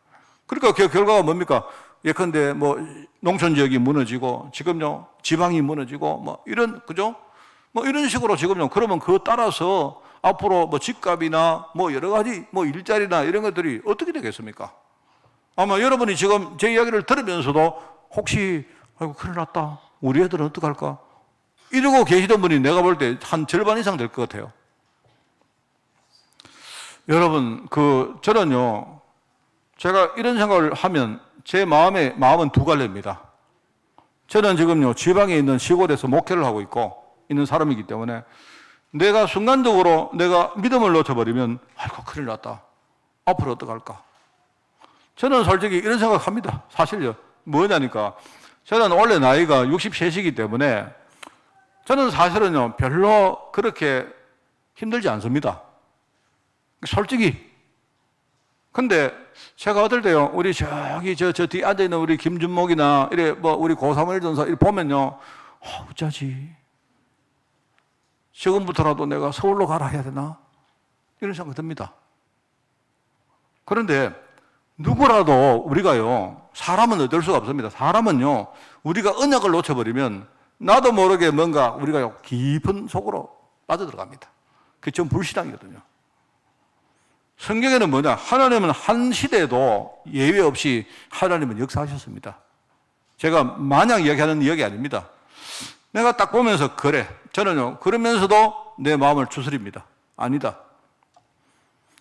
그러니까 그 결과가 뭡니까? 예컨대 농촌 지역이 무너지고, 지금요, 지방이 무너지고, 그죠? 이런 식으로 지금요, 그러면 그거 따라서 앞으로 집값이나 여러 가지 일자리나 이런 것들이 어떻게 되겠습니까? 아마 여러분이 지금 제 이야기를 들으면서도 혹시, 아이고, 큰일 났다. 우리 애들은 어떡할까? 이러고 계시던 분이 내가 볼 때 한 절반 이상 될 것 같아요. 여러분, 저는요, 제가 이런 생각을 하면 제 마음은 두 갈래입니다. 저는 지금요, 지방에 있는 시골에서 목회를 하고 있는 사람이기 때문에 내가 순간적으로 내가 믿음을 놓쳐버리면, 아이고, 큰일 났다. 앞으로 어떡할까? 저는 솔직히 이런 생각합니다. 사실요. 뭐냐니까. 저는 원래 나이가 63이기 때문에 저는 사실은요, 별로 그렇게 힘들지 않습니다. 솔직히. 근데 제가 어떨 때요, 우리 저기 저 뒤에 앉아있는 우리 김준목이나 우리 고사무엘 전사 보면요, 어쩌지? 지금부터라도 내가 서울로 가라 해야 되나? 이런 생각이 듭니다. 그런데 누구라도 우리가요, 사람은 어쩔 수가 없습니다. 사람은요, 우리가 언약을 놓쳐버리면 나도 모르게 뭔가 우리가 깊은 속으로 빠져들어갑니다. 그게 좀 불신앙이거든요. 성경에는 뭐냐? 하나님은 한 시대에도 예외 없이 하나님은 역사하셨습니다. 제가 마냥 이야기하는 이야기 아닙니다. 내가 딱 보면서 그래. 저는요, 그러면서도 내 마음을 추스립니다. 아니다.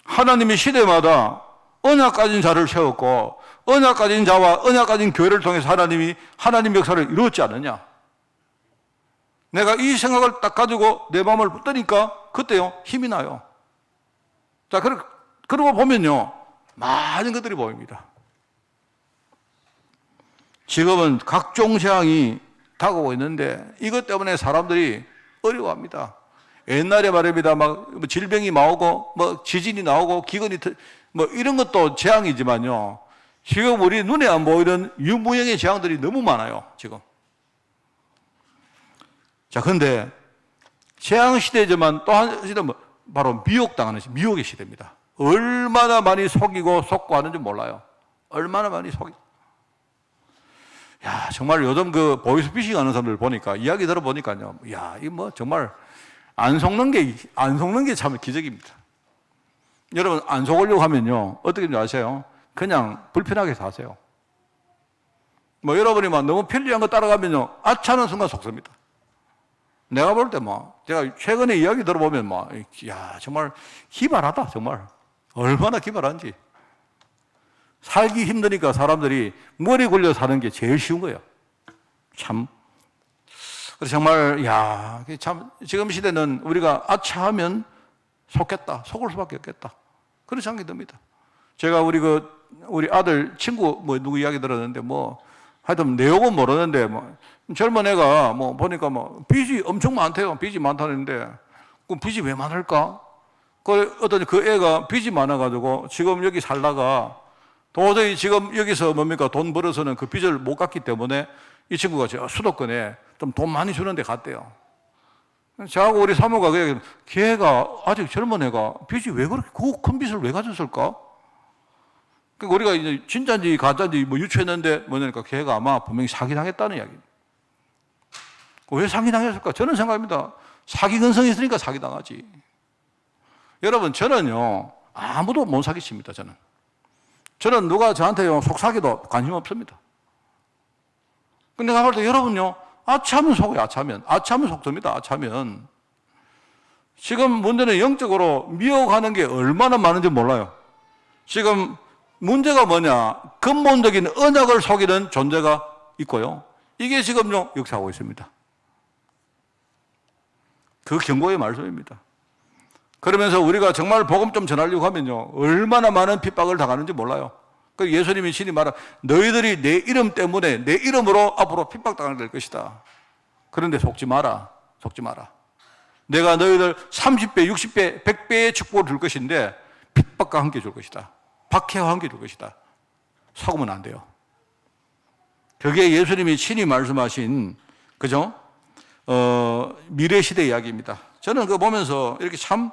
하나님이 시대마다 언약 가진 자를 세웠고, 언약 가진 자와 언약 가진 교회를 통해서 하나님 역사를 이루었지 않느냐. 내가 이 생각을 딱 가지고 내 마음을 붙드니까 그때요, 힘이 나요. 자, 그러고 보면요, 많은 것들이 보입니다. 지금은 각종 재앙이 다가오고 있는데 이것 때문에 사람들이 어려워합니다. 옛날에 말입니다. 질병이 나오고, 지진이 나오고, 기근이, 이런 것도 재앙이지만요. 지금 우리 눈에 안 보이는 유무형의 재앙들이 너무 많아요, 지금. 자, 근데 재앙 시대지만 또 한 시대는 바로 미혹의 시대입니다. 얼마나 많이 속이고 속고 하는지 몰라요. 얼마나 많이 속이고. 야, 정말 요즘 보이스피싱 하는 사람들 보니까, 이야기 들어보니까요. 야, 정말 안 속는 게 참 기적입니다. 여러분, 안 속으려고 하면요, 어떻게 줄 아세요? 그냥 불편하게 사세요. 여러분이 너무 편리한 거 따라가면요, 아차하는 순간 속습니다. 내가 볼 때 제가 최근에 이야기 들어보면 야, 정말 기발하다, 정말. 얼마나 기발한지. 살기 힘드니까 사람들이 머리 굴려 사는 게 제일 쉬운 거예요. 참. 그래서 정말, 야, 참, 지금 시대는 우리가 아차하면 속을 수밖에 없겠다. 그런 생각이 듭니다. 제가 우리 아들 친구 누구 이야기 들었는데 하여튼 내용은 모르는데 젊은 애가 보니까 빚이 엄청 많대요. 빚이 많다는데 그럼 빚이 왜 많을까? 어떤 그 애가 빚이 많아가지고 지금 여기 살다가 도저히 지금 여기서 돈 벌어서는 그 빚을 못 갚기 때문에 이 친구가 저 수도권에 좀 돈 많이 주는 데 갔대요. 저하고 우리 사모가 걔가 아직 젊은 애가 빚이 왜 그렇게 그 큰 빚을 왜 가졌을까? 그러니까 우리가 이제 진짜인지 가짜인지 유추했는데 뭐냐니까 걔가 아마 분명히 사기당했다는 이야기입니다. 왜 사기당했을까? 저는 생각합니다. 사기 근성이 있으니까 사기당하지. 여러분, 저는요, 아무도 못 사기칩니다, 저는 누가 저한테요, 속사기도 관심 없습니다. 근데 내가 볼 때 여러분요, 아차하면 속어요, 아차하면. 아차하면 속습니다, 아차하면. 지금 문제는 영적으로 미워가는 게 얼마나 많은지 몰라요. 지금 문제가 뭐냐? 근본적인 언약을 속이는 존재가 있고요. 이게 지금요, 역사하고 있습니다. 그 경고의 말씀입니다. 그러면서 우리가 정말 복음 좀 전하려고 하면요, 얼마나 많은 핍박을 당하는지 몰라요. 그 예수님이 신이 말한 너희들이 내 이름 때문에 내 이름으로 앞으로 핍박당하게 될 것이다. 그런데 속지 마라. 속지 마라. 내가 너희들 30배, 60배, 100배의 축복을 줄 것인데 핍박과 함께 줄 것이다. 박해와 함께 줄 것이다. 속으면 안 돼요. 그게 예수님이 친히 말씀하신, 그죠? 미래 시대 이야기입니다. 저는 그거 보면서 이렇게 참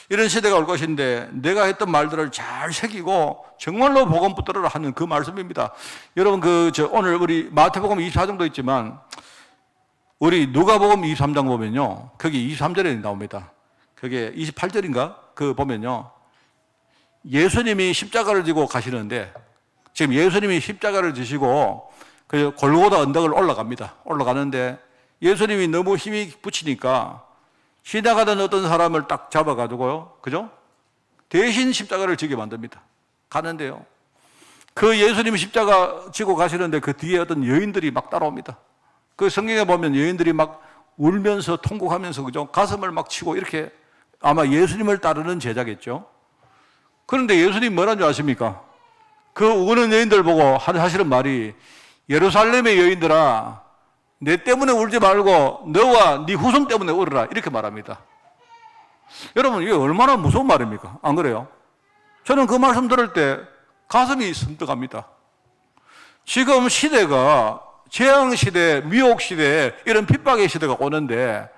이런 시대가 올 것인데 내가 했던 말들을 잘 새기고 정말로 복음 붙들으라 하는 그 말씀입니다. 여러분 오늘 우리 마태복음 24장도 있지만 우리 누가복음 23장 보면요. 거기 23절에 나옵니다. 그게 28절인가? 그거 보면요. 예수님이 십자가를 지고 가시는데 지금 예수님이 십자가를 지시고 그 골고다 언덕을 올라갑니다. 올라가는데 예수님이 너무 힘이 붙이니까 지나가던 어떤 사람을 딱 잡아가지고요. 그죠? 대신 십자가를 지게 만듭니다. 가는데요. 그 예수님이 십자가 지고 가시는데 그 뒤에 어떤 여인들이 막 따라옵니다. 그 성경에 보면 여인들이 막 울면서 통곡하면서 그죠? 가슴을 막 치고 이렇게 아마 예수님을 따르는 제자겠죠. 그런데 예수님 뭐라는 줄 아십니까? 그 우는 여인들 보고 하시는 말이 예루살렘의 여인들아 내 때문에 울지 말고 너와 네 후손 때문에 울어라 이렇게 말합니다. 여러분 이게 얼마나 무서운 말입니까? 안 그래요? 저는 그 말씀 들을 때 가슴이 선떡합니다. 지금 시대가 재앙시대, 미혹시대 이런 핍박의 시대가 오는데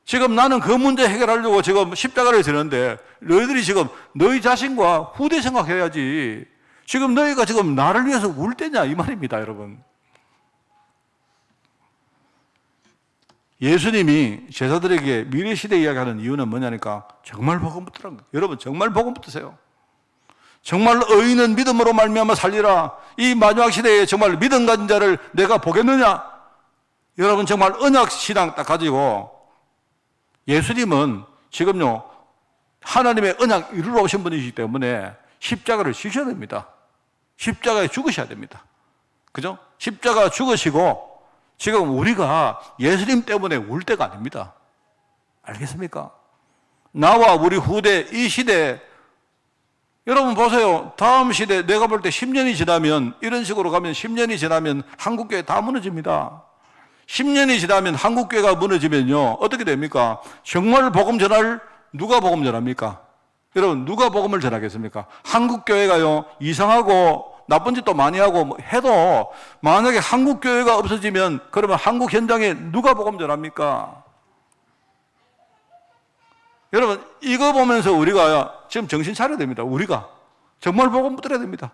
지금 나는 그 문제 해결하려고 지금 십자가를 지는데 너희들이 지금 너희 자신과 후대 생각해야지 지금 너희가 지금 나를 위해서 울 때냐 이 말입니다. 여러분 예수님이 제자들에게 미래시대 이야기하는 이유는 뭐냐니까 정말 복음 붙으라는 거예요. 여러분 정말 복음 붙으세요. 정말 의인은 믿음으로 말미암아 살리라. 이 마지막 시대에 정말 믿음 가진 자를 내가 보겠느냐? 여러분 정말 언약 신앙 딱 가지고 예수님은 지금요 하나님의 언약 이루러 오신 분이시기 때문에 십자가를 지셔야 됩니다. 십자가에 죽으셔야 됩니다. 그죠? 십자가 죽으시고 지금 우리가 예수님 때문에 울 때가 아닙니다. 알겠습니까? 나와 우리 후대 이 시대 여러분 보세요. 다음 시대 내가 볼 때 10년이 지나면 이런 식으로 가면 10년이 지나면 한국교회 다 무너집니다. 10년이 지나면 한국교회가 무너지면요 어떻게 됩니까? 정말 복음 전할 누가 복음 전합니까? 여러분 누가 복음을 전하겠습니까? 한국교회가요 이상하고 나쁜 짓도 많이 하고 해도 만약에 한국교회가 없어지면 그러면 한국 현장에 누가 복음 전합니까? 여러분 이거 보면서 우리가 지금 정신 차려야 됩니다. 우리가 정말 복음 붙들어야 됩니다.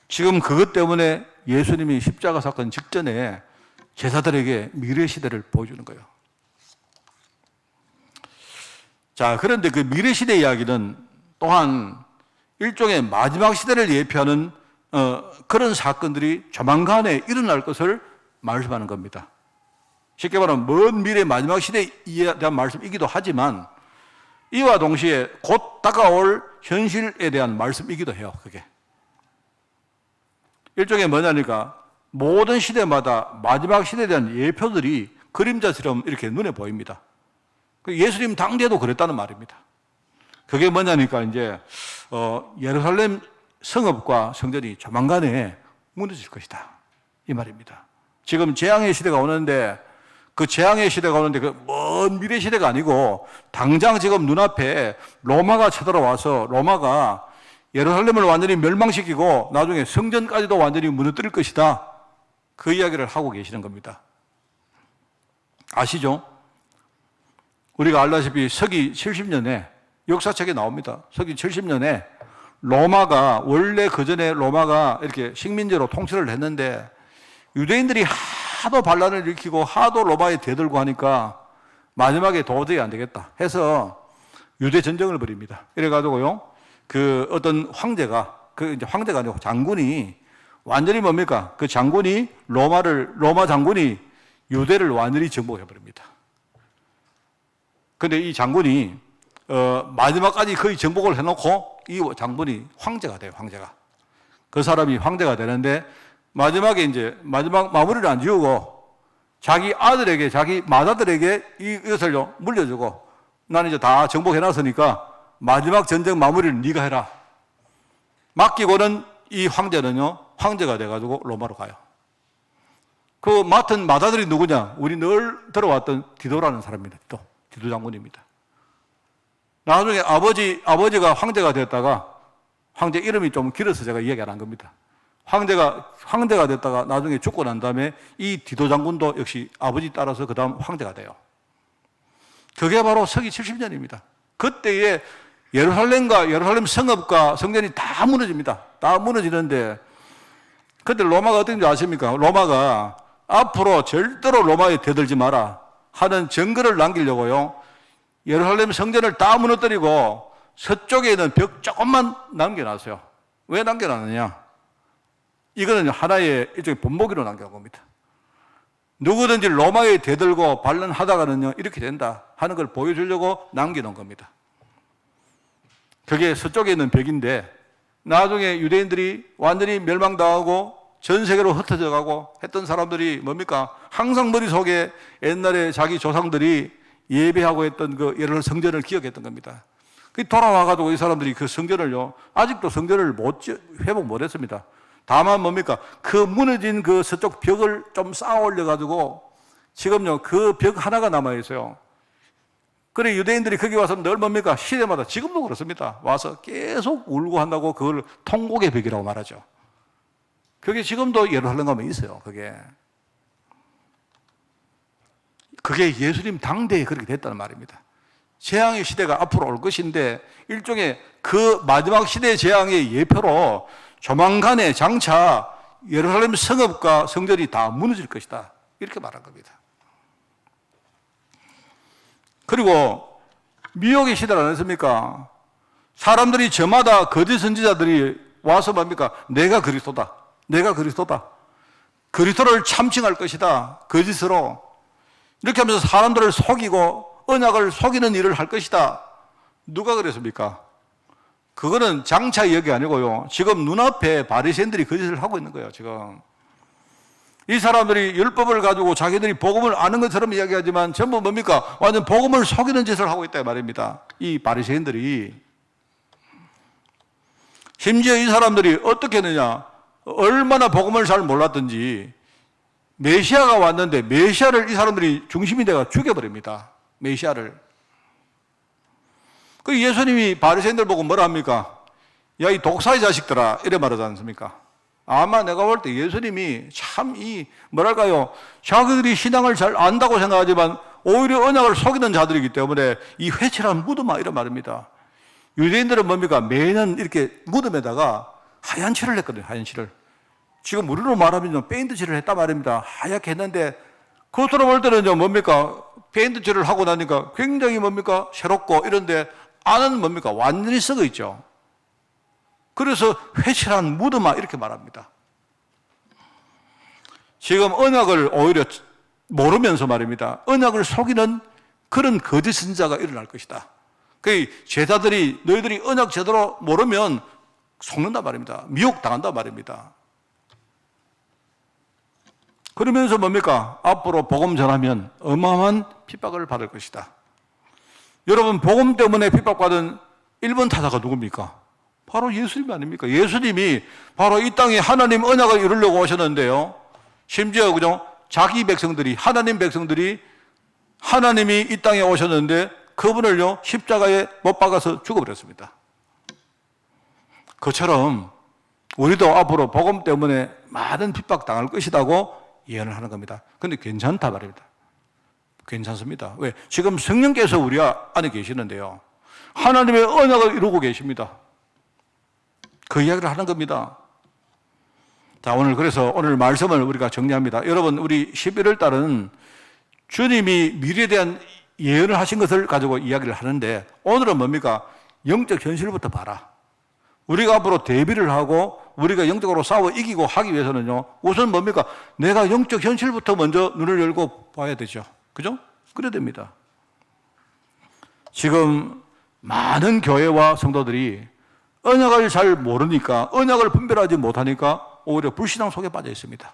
지금 그것 때문에 예수님이 십자가 사건 직전에 제자들에게 미래시대를 보여주는 거예요. 자, 그런데 그 미래시대 이야기는 또한 일종의 마지막 시대를 예표하는 그런 사건들이 조만간에 일어날 것을 말씀하는 겁니다. 쉽게 말하면 먼 미래 마지막 시대에 대한 말씀이기도 하지만 이와 동시에 곧 다가올 현실에 대한 말씀이기도 해요. 그게 일종의 뭐냐니까 모든 시대마다 마지막 시대에 대한 예표들이 그림자처럼 이렇게 눈에 보입니다. 예수님 당대도 그랬다는 말입니다. 그게 뭐냐니까 이제 예루살렘 성읍과 성전이 조만간에 무너질 것이다 이 말입니다. 지금 재앙의 시대가 오는데 그 재앙의 시대가 오는데 그 먼 미래 시대가 아니고 당장 지금 눈앞에 로마가 쳐들어와서 로마가 예루살렘을 완전히 멸망시키고 나중에 성전까지도 완전히 무너뜨릴 것이다. 그 이야기를 하고 계시는 겁니다. 아시죠? 우리가 알다시피 서기 70년에 역사책에 나옵니다. 서기 70년에 로마가 원래 그전에 로마가 이렇게 식민지로 통치를 했는데 유대인들이 하도 반란을 일으키고 하도 로마에 대들고 하니까 마지막에 도저히 안 되겠다 해서 유대 전쟁을 벌입니다. 이래가지고요, 그 어떤 황제가, 그 이제 황제가 아니고 장군이 완전히 뭡니까? 그 장군이 로마 장군이 유대를 완전히 정복해버립니다. 근데 이 장군이, 마지막까지 거의 정복을 해놓고 이 장군이 황제가 돼요, 황제가. 그 사람이 황제가 되는데 마지막에 이제 마지막 마무리를 안 지우고 자기 아들에게, 자기 맏아들에게 이것을요 물려주고 나는 이제 다 정복해놨으니까 마지막 전쟁 마무리를 네가 해라. 맡기고는 이 황제는요, 황제가 돼가지고 로마로 가요. 그 맡은 맏아들이 누구냐? 우리 늘 들어왔던 디도라는 사람입니다. 디도 장군입니다. 나중에 아버지가 황제가 됐다가, 황제 이름이 좀 길어서 제가 이야기 안 한 겁니다. 황제가 됐다가 나중에 죽고 난 다음에 이 디도 장군도 역시 아버지 따라서 그 다음 황제가 돼요. 그게 바로 서기 70년입니다. 그때에 예루살렘과 예루살렘 성읍과 성전이 다 무너집니다. 다 무너지는데 그때 로마가 어떤지 아십니까? 로마가 앞으로 절대로 로마에 대들지 마라 하는 증거를 남기려고요, 예루살렘 성전을 다 무너뜨리고 서쪽에 있는 벽 조금만 남겨놨어요. 왜 남겨놨느냐? 이거는 하나의 일종의 본보기로 남겨놓은 겁니다. 누구든지 로마에 대들고 반란하다가는요 이렇게 된다 하는 걸 보여주려고 남겨놓은 겁니다. 그게 서쪽에 있는 벽인데 나중에 유대인들이 완전히 멸망당하고 전 세계로 흩어져 가고 했던 사람들이 뭡니까? 항상 머릿속에 옛날에 자기 조상들이 예배하고 했던 그 예루살렘 성전을 기억했던 겁니다. 돌아와가지고 이 사람들이 그 성전을요, 아직도 성전을 회복 못 했습니다. 다만 뭡니까? 그 무너진 그 서쪽 벽을 좀 쌓아 올려가지고 지금요, 그 벽 하나가 남아있어요. 그래, 유대인들이 거기 와서 늘 뭡니까? 시대마다 지금도 그렇습니다. 와서 계속 울고 한다고 그걸 통곡의 벽이라고 말하죠. 그게 지금도 예루살렘 가면 있어요, 그게 예수님 당대에 그렇게 됐다는 말입니다. 재앙의 시대가 앞으로 올 것인데 일종의 그 마지막 시대의 재앙의 예표로 조만간에 장차 예루살렘 성읍과 성전이 다 무너질 것이다 이렇게 말한 겁니다. 그리고 미혹의 시대를 안 했습니까? 사람들이 저마다 거짓 선지자들이 와서 뭡니까? 내가 그리스도다. 그리스도를 참칭할 것이다. 거짓으로. 이렇게 하면서 사람들을 속이고 언약을 속이는 일을 할 것이다. 누가 그랬습니까? 그거는 장차 이야기 아니고요. 지금 눈앞에 바리새인들이 거짓을 하고 있는 거예요, 지금. 이 사람들이 율법을 가지고 자기들이 복음을 아는 것처럼 이야기하지만 전부 뭡니까? 완전 복음을 속이는 짓을 하고 있다 말입니다. 이 바리새인들이. 심지어 이 사람들이 어떻게 했느냐? 얼마나 복음을 잘 몰랐던지 메시아가 왔는데 메시아를 이 사람들이 중심이 돼가 죽여버립니다. 메시아를. 그 예수님이 바리새인들 보고 뭐라 합니까? 야, 이 독사의 자식들아, 이래 말하지 않습니까? 아마 내가 볼 때 예수님이 참 뭐랄까요, 자기들이 신앙을 잘 안다고 생각하지만 오히려 언약을 속이는 자들이기 때문에 이 회칠한 무덤아, 이런 말입니다. 유대인들은 뭡니까? 매년 이렇게 무덤에다가 하얀 칠을 했거든요, 하얀 칠을. 지금 우리로 말하면 페인트 칠을 했단 말입니다. 하얗게 했는데 겉으로 볼 때는 뭡니까? 페인트 칠을 하고 나니까 굉장히 뭡니까? 새롭고 이런데 안은 뭡니까? 완전히 썩어 있죠. 그래서 회칠한 무덤아 이렇게 말합니다. 지금 언약을 오히려 모르면서 말입니다. 언약을 속이는 그런 거짓 선지자가 일어날 것이다. 그 제자들이 너희들이 언약 제대로 모르면 속는단 말입니다. 미혹당한단 말입니다. 그러면서 뭡니까? 앞으로 복음 전하면 어마어마한 핍박을 받을 것이다. 여러분, 복음 때문에 핍박받은 1번 타자가 누굽니까? 바로 예수님 아닙니까? 예수님이 바로 이 땅에 하나님 언약을 이루려고 오셨는데요. 심지어 그죠? 자기 백성들이, 하나님 백성들이 하나님이 이 땅에 오셨는데 그분을요 십자가에 못 박아서 죽어버렸습니다. 그처럼 우리도 앞으로 복음 때문에 많은 핍박당할 것이라고 예언을 하는 겁니다. 그런데 괜찮다 말입니다. 괜찮습니다. 왜? 지금 성령께서 우리 안에 계시는데요. 하나님의 언약을 이루고 계십니다. 그 이야기를 하는 겁니다. 자, 그래서 오늘 말씀을 우리가 정리합니다. 여러분, 우리 11월 달은 주님이 미래에 대한 예언을 하신 것을 가지고 이야기를 하는데 오늘은 뭡니까? 영적 현실부터 봐라. 우리가 앞으로 대비를 하고 우리가 영적으로 싸워 이기고 하기 위해서는요, 우선 뭡니까? 내가 영적 현실부터 먼저 눈을 열고 봐야 되죠. 그죠? 그래야 됩니다. 지금 많은 교회와 성도들이 언약을 잘 모르니까, 언약을 분별하지 못하니까 오히려 불신앙 속에 빠져 있습니다.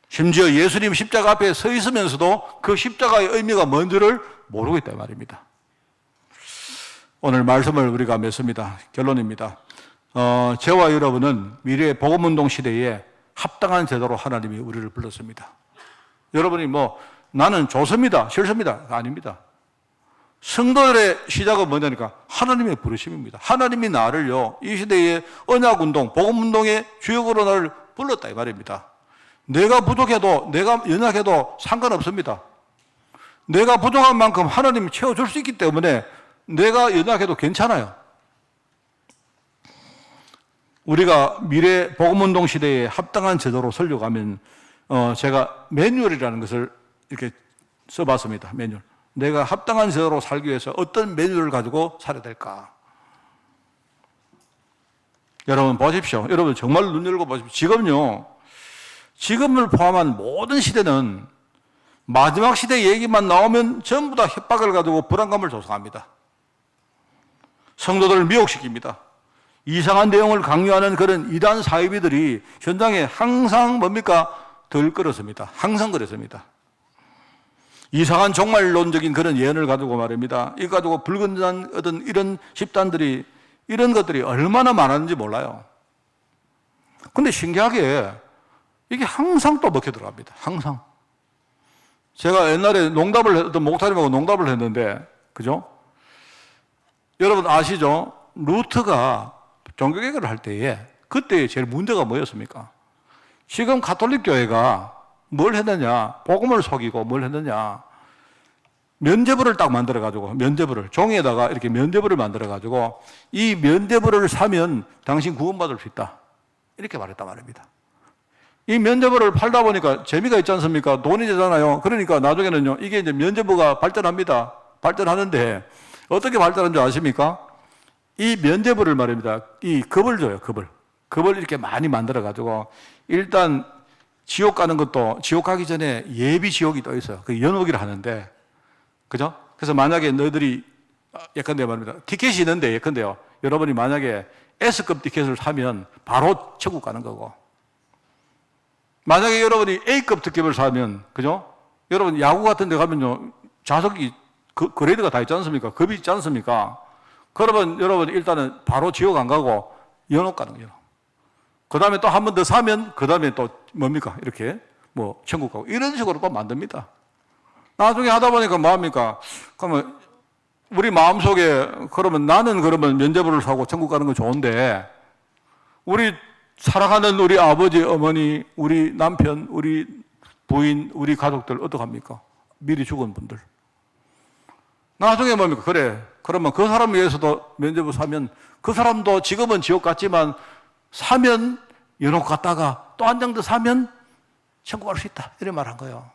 심지어 예수님 십자가 앞에 서 있으면서도 그 십자가의 의미가 뭔지를 모르고 있단 말입니다. 오늘 말씀을 우리가 맺습니다. 결론입니다. 저와 여러분은 미래의 복음운동 시대에 합당한 제도로 하나님이 우리를 불렀습니다. 여러분이 나는 좋습니다, 싫습니다 아닙니다. 성도들의 시작은 뭐냐니까 하나님의 부르심입니다. 하나님이 나를요 이 시대의 언약운동, 복음운동의 주역으로 나를 불렀다 이 말입니다. 내가 부족해도, 내가 연약해도 상관없습니다. 내가 부족한 만큼 하나님이 채워줄 수 있기 때문에 내가 연약해도 괜찮아요. 우리가 미래 복음운동 시대에 합당한 제도로 설려가면 제가 매뉴얼이라는 것을 이렇게 써봤습니다. 매뉴얼. 내가 합당한 제도로 살기 위해서 어떤 매뉴얼을 가지고 살아야 될까? 여러분 보십시오. 여러분 정말 눈 열고 보십시오. 지금을 포함한 모든 시대는 마지막 시대 얘기만 나오면 전부 다 협박을 가지고 불안감을 조성합니다. 성도들을 미혹시킵니다. 이상한 내용을 강요하는 그런 이단 사이비들이 현장에 항상 들끓었습니다. 항상 그랬습니다. 이상한 종말론적인 그런 예언을 가지고 말입니다. 이거 가지고 불건전한 어떤 이런 집단들이, 이런 것들이 얼마나 많았는지 몰라요. 근데 신기하게 이게 항상 또 먹혀 들어갑니다. 항상. 제가 옛날에 어떤 목사님하고 농담을 했는데, 그죠? 여러분 아시죠? 루트가 종교개혁을 할 때에 그때 제일 문제가 뭐였습니까? 지금 가톨릭 교회가 뭘 했느냐? 복음을 속이고 뭘 했느냐? 면죄부를 딱 만들어가지고, 종이에다가 이렇게 면죄부를 만들어가지고, 이 면죄부를 사면 당신 구원받을 수 있다. 이렇게 말했단 말입니다. 이 면죄부를 팔다 보니까 재미가 있지 않습니까? 돈이 되잖아요. 그러니까 나중에는요, 이게 이제 면죄부가 발전합니다. 발전하는데, 어떻게 발전한 줄 아십니까? 이 면죄부를 말입니다. 이 겁을 줘요, 겁을. 겁을 이렇게 많이 만들어가지고, 일단, 지옥 가는 것도, 지옥 가기 전에 예비 지옥이 또 있어요. 그 연옥이라 하는데, 그죠? 그래서 만약에 너희들이, 예컨대 말입니다. 티켓이 있는데, 예컨대요. 여러분이 만약에 S급 티켓을 사면 바로 천국 가는 거고, 만약에 여러분이 A급 티켓을 사면, 그죠? 여러분 야구 같은 데 가면요, 좌석이, 그레이드가 다 있지 않습니까? 급이 있지 않습니까? 그러면 여러분 일단은 바로 지옥 안 가고 연옥 가는 거예요. 그 다음에 또 한 번 더 사면, 그 다음에 또 뭡니까? 이렇게 천국 가고, 이런 식으로 또 만듭니다. 나중에 하다 보니까 뭐합니까? 그러면 우리 마음속에 나는 면죄부를 사고 천국 가는 건 좋은데, 우리 사랑하는 우리 아버지, 어머니, 우리 남편, 우리 부인, 우리 가족들 어떡합니까? 미리 죽은 분들. 나중에 뭡니까? 그러면 그 사람 위해서도 면죄부 사면, 그 사람도 지금은 지옥 갔지만 사면 연옥 갔다가 또 한 장 더 사면 천국 갈 수 있다. 이런 말 한 거예요.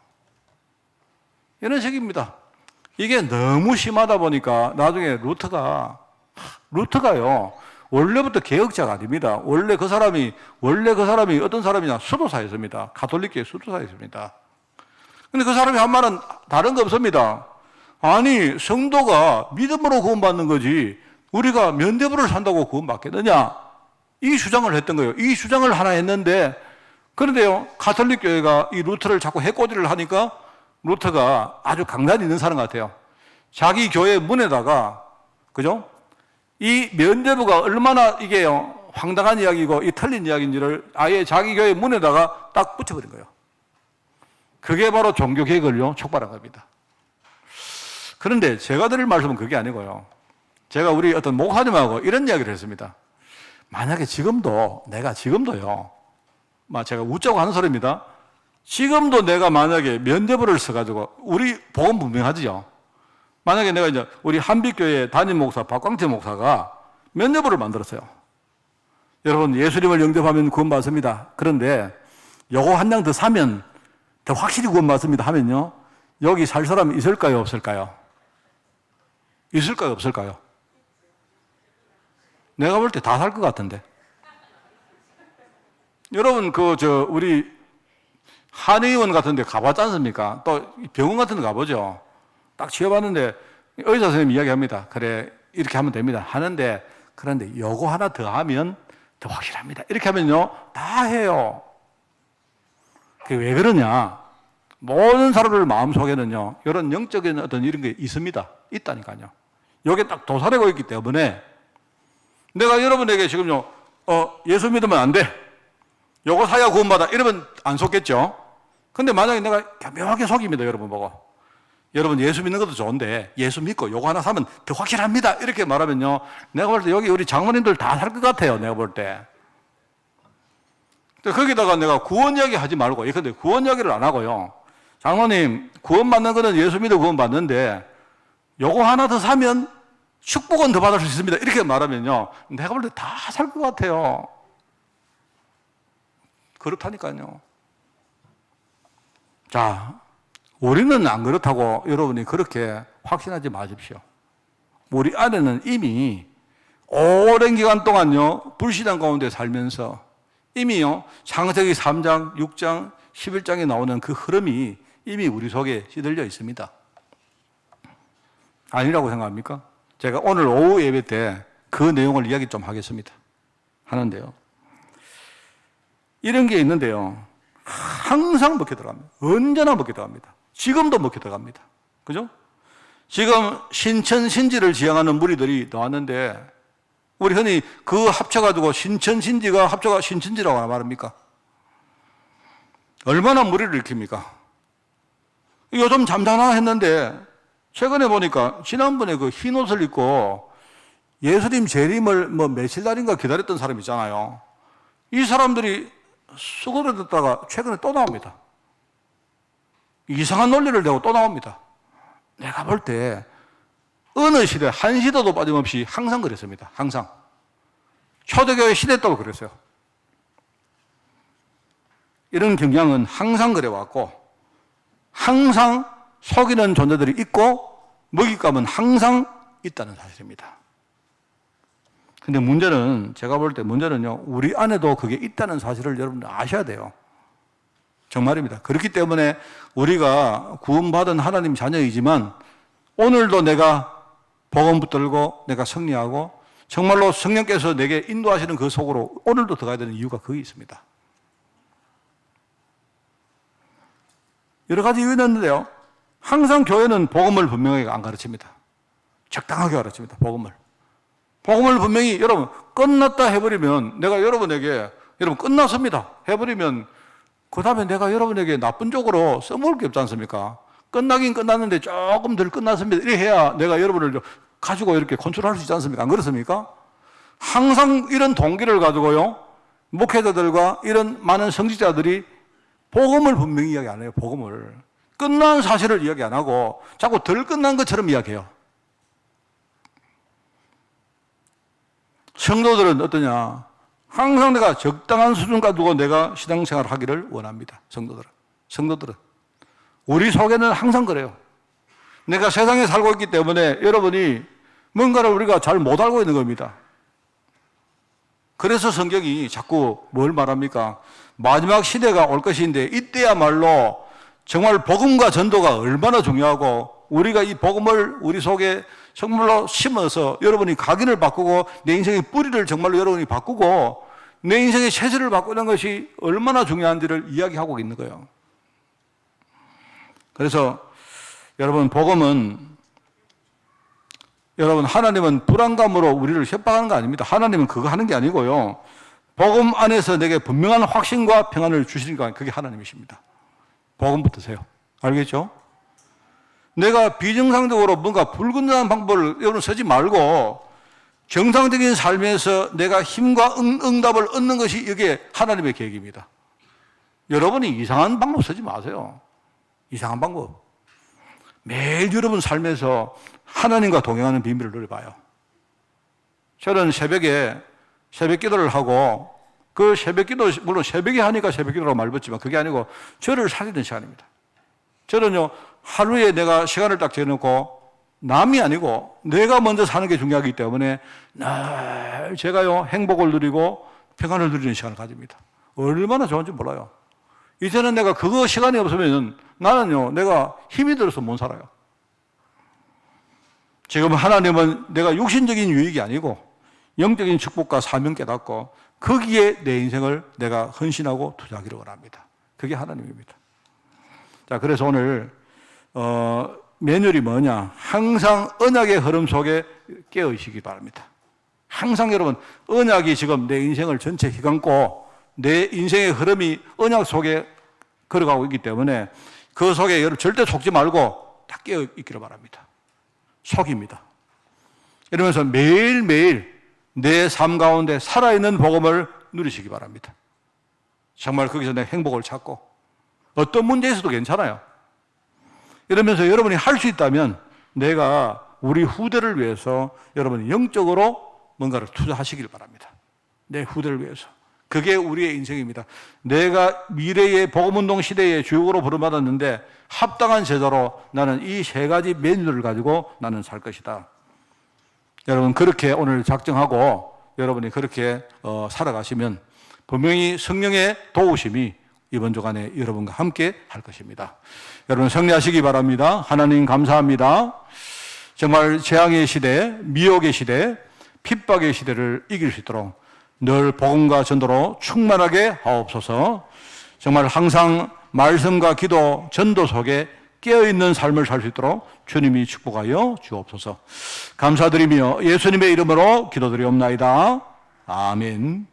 이런 식입니다. 이게 너무 심하다 보니까 나중에 루터가요, 원래부터 개혁자가 아닙니다. 원래 그 사람이 어떤 사람이냐? 수도사였습니다. 가톨릭교회 수도사였습니다. 근데 그 사람이 한 말은 다른 거 없습니다. 아니, 성도가 믿음으로 구원받는 거지, 우리가 면죄부를 산다고 구원받겠느냐? 이 주장을 했던 거예요. 이 주장을 하나 했는데, 그런데요, 가톨릭 교회가 이 루터를 자꾸 해코지를 하니까 루터가 아주 강단이 있는 사람 같아요. 자기 교회 문에다가 그죠? 이 면죄부가 얼마나 이게요, 황당한 이야기고 이 틀린 이야기인지를 아예 자기 교회 문에다가 딱 붙여버린 거예요. 그게 바로 종교개혁을요, 촉발한 겁니다. 그런데 제가 드릴 말씀은 그게 아니고요. 제가 우리 어떤 목사님하고 이런 이야기를 했습니다. 만약에 지금도, 내가 지금도요, 제가 웃자고 하는 소리입니다. 지금도 내가 만약에 면죄부를 써가지고, 우리 복음 분명하지요. 만약에 내가 이제 우리 한빛교회 담임 목사 박광태 목사가 면죄부를 만들었어요. 여러분, 예수님을 영접하면 구원 받습니다. 그런데 요거 한 장 더 사면 더 확실히 구원 받습니다 하면요, 여기 살 사람이 있을까요, 없을까요? 있을까요, 없을까요? 내가 볼 때 다 살 것 같은데. 여러분, 우리 한의원 같은 데 가봤지 않습니까? 또 병원 같은 데 가보죠. 딱 치워봤는데 의사 선생님이 이야기합니다. 그래, 이렇게 하면 됩니다. 하는데, 그런데 요거 하나 더 하면 더 확실합니다. 이렇게 하면요, 다 해요. 그게 왜 그러냐? 모든 사람들 마음속에는요, 이런 영적인 어떤 이런 게 있습니다. 있다니까요. 요게 딱 도사리고 있기 때문에 내가 여러분에게 지금요, 예수 믿으면 안 돼. 요거 사야 구원받아. 이러면 안 속겠죠? 근데 만약에 내가 교묘하게 속입니다, 여러분 보고. 여러분, 예수 믿는 것도 좋은데, 예수 믿고 요거 하나 사면 더 확실합니다. 이렇게 말하면요, 내가 볼 때 여기 우리 장모님들 다 살 것 같아요, 내가 볼 때. 거기다가 내가 구원 이야기 하지 말고, 근데 구원 이야기를 안 하고요. 장모님, 구원 받는 거는 예수 믿어 구원 받는데, 요거 하나 더 사면 축복은 더 받을 수 있습니다. 이렇게 말하면요, 내가 볼 때 다 살 것 같아요. 그렇다니까요. 자, 우리는 안 그렇다고 여러분이 그렇게 확신하지 마십시오. 우리 안에는 이미 오랜 기간 동안요, 불신앙 가운데 살면서 이미요, 창세기 3장, 6장, 11장에 나오는 그 흐름이 이미 우리 속에 시들려 있습니다. 아니라고 생각합니까? 제가 오늘 오후 예배 때 그 내용을 이야기 좀 하겠습니다. 하는데요. 이런 게 있는데요. 항상 먹혀 들어갑니다. 언제나 먹혀 들어갑니다. 지금도 먹혀 들어갑니다. 그죠? 지금 신천, 신지를 지향하는 무리들이 나왔는데, 우리 흔히 그 합쳐가지고 신천, 신지가 합쳐가 신천지라고 말합니까? 얼마나 무리를 일으킵니까? 요즘 잠잠하나 했는데, 최근에 보니까 지난번에 그 흰 옷을 입고 예수님 재림을 며칠 날인가 기다렸던 사람 있잖아요. 이 사람들이 수그러졌다가 최근에 또 나옵니다. 이상한 논리를 대고 또 나옵니다. 내가 볼 때 어느 시대, 한 시대도 빠짐없이 항상 그랬습니다. 항상. 초대교회 시대 때도 그랬어요. 이런 경향은 항상 그래왔고, 항상 속이는 존재들이 있고, 먹잇감은 항상 있다는 사실입니다. 근데 문제는, 제가 볼 때 문제는요, 우리 안에도 그게 있다는 사실을 여러분들 아셔야 돼요. 정말입니다. 그렇기 때문에 우리가 구원받은 하나님 자녀이지만, 오늘도 내가 복음 붙들고 내가 승리하고 정말로 성령께서 내게 인도하시는 그 속으로 오늘도 들어가야 되는 이유가 거기 있습니다. 여러 가지 이유는 있는데요, 항상 교회는 복음을 분명하게 안 가르칩니다. 적당하게 가르칩니다. 복음을 분명히, 여러분, 끝났다 해버리면, 내가 여러분에게, 여러분, 끝났습니다 해버리면, 그 다음에 내가 여러분에게 나쁜 쪽으로 써먹을 게 없지 않습니까? 끝나긴 끝났는데 조금 덜 끝났습니다. 이렇게 해야 내가 여러분을 가지고 이렇게 컨트롤할 수 있지 않습니까? 안 그렇습니까? 항상 이런 동기를 가지고요, 목회자들과 이런 많은 성직자들이 복음을 분명히 이야기 안 해요. 복음을. 끝난 사실을 이야기 안 하고 자꾸 덜 끝난 것처럼 이야기해요. 성도들은 어떠냐? 항상 내가 적당한 수준 가지고 내가 신앙생활을 하기를 원합니다. 성도들은. 우리 속에는 항상 그래요. 내가 세상에 살고 있기 때문에 여러분이 뭔가를 우리가 잘 못 알고 있는 겁니다. 그래서 성경이 자꾸 뭘 말합니까? 마지막 시대가 올 것인데 이때야말로 정말 복음과 전도가 얼마나 중요하고, 우리가 이 복음을 우리 속에 정말로 심어서 여러분이 각인을 바꾸고 내 인생의 뿌리를 정말로 여러분이 바꾸고 내 인생의 체질을 바꾸는 것이 얼마나 중요한지를 이야기하고 있는 거예요. 그래서 여러분, 복음은 여러분, 하나님은 불안감으로 우리를 협박하는 거 아닙니다. 하나님은 그거 하는 게 아니고요. 복음 안에서 내게 분명한 확신과 평안을 주시니까 그게 하나님이십니다. 복음 붙으세요. 알겠죠? 내가 비정상적으로 뭔가 불건전한 방법을 여러분 쓰지 말고 정상적인 삶에서 내가 힘과 응답을 얻는 것이 이게 하나님의 계획입니다. 여러분이 이상한 방법 쓰지 마세요. 이상한 방법. 매일 여러분 삶에서 하나님과 동행하는 비밀을 누려봐요. 저는 새벽에 새벽 기도를 하고 그 새벽 기도, 물론 새벽에 하니까 새벽 기도라고 말 붙지만 그게 아니고 저를 살리는 시간입니다. 저는요, 하루에 내가 시간을 딱 정해놓고 남이 아니고 내가 먼저 사는 게 중요하기 때문에 늘 제가요, 행복을 누리고 평안을 누리는 시간을 가집니다. 얼마나 좋은지 몰라요. 이제는 내가 그거 시간이 없으면 나는요, 내가 힘이 들어서 못 살아요. 지금 하나님은 내가 육신적인 유익이 아니고 영적인 축복과 사명 깨닫고 거기에 내 인생을 내가 헌신하고 투자하기를 원합니다. 그게 하나님입니다. 자, 그래서 오늘 매뉴얼이 뭐냐? 항상 언약의 흐름 속에 깨어 있시기 바랍니다. 항상 여러분, 언약이 지금 내 인생을 전체 휘감고 내 인생의 흐름이 언약 속에 걸어가고 있기 때문에 그 속에 여러분 절대 속지 말고 다 깨어 있기를 바랍니다. 속입니다. 이러면서 매일매일 내 삶 가운데 살아있는 복음을 누리시기 바랍니다. 정말 거기서 내 행복을 찾고 어떤 문제에서도 괜찮아요. 이러면서 여러분이 할 수 있다면 내가 우리 후대를 위해서 여러분이 영적으로 뭔가를 투자하시길 바랍니다. 내 후대를 위해서. 그게 우리의 인생입니다. 내가 미래의 복음운동 시대의 주역으로 부름받았는데 합당한 제자로 나는 이 세 가지 메뉴를 가지고 나는 살 것이다. 여러분 그렇게 오늘 작정하고 여러분이 그렇게 살아가시면 분명히 성령의 도우심이 이번 주간에 여러분과 함께 할 것입니다. 여러분 승리하시기 바랍니다. 하나님 감사합니다. 정말 재앙의 시대, 미혹의 시대, 핍박의 시대를 이길 수 있도록 늘 복음과 전도로 충만하게 하옵소서. 정말 항상 말씀과 기도, 전도 속에 깨어있는 삶을 살 수 있도록 주님이 축복하여 주옵소서. 감사드리며 예수님의 이름으로 기도드리옵나이다. 아멘.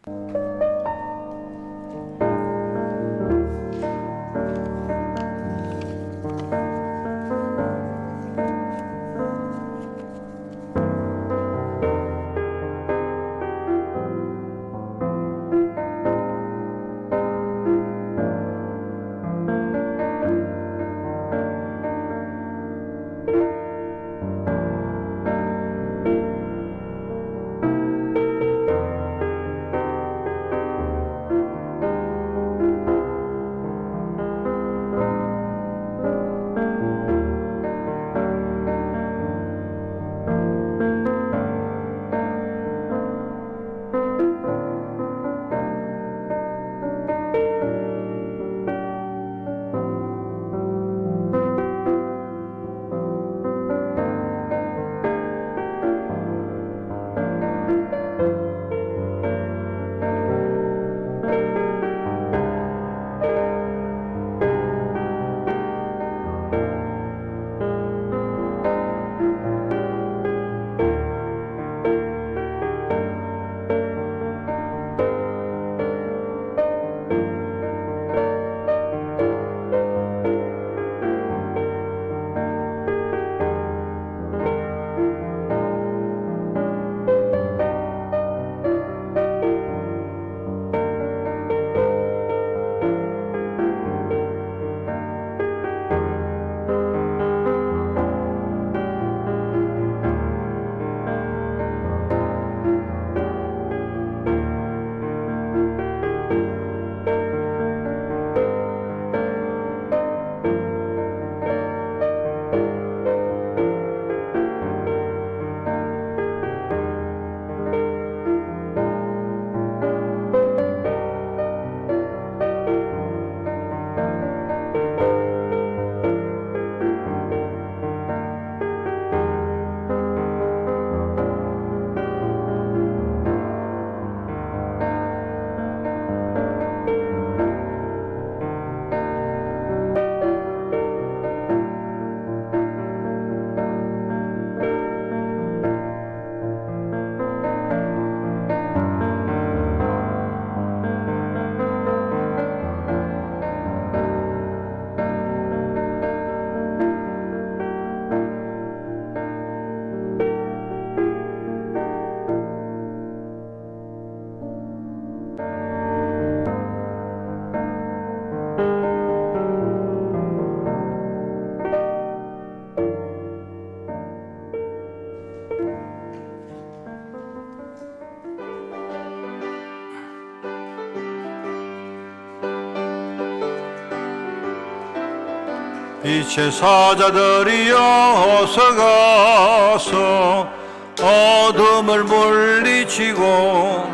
빛의 사자들이여 어서 가서 어둠을 물리치고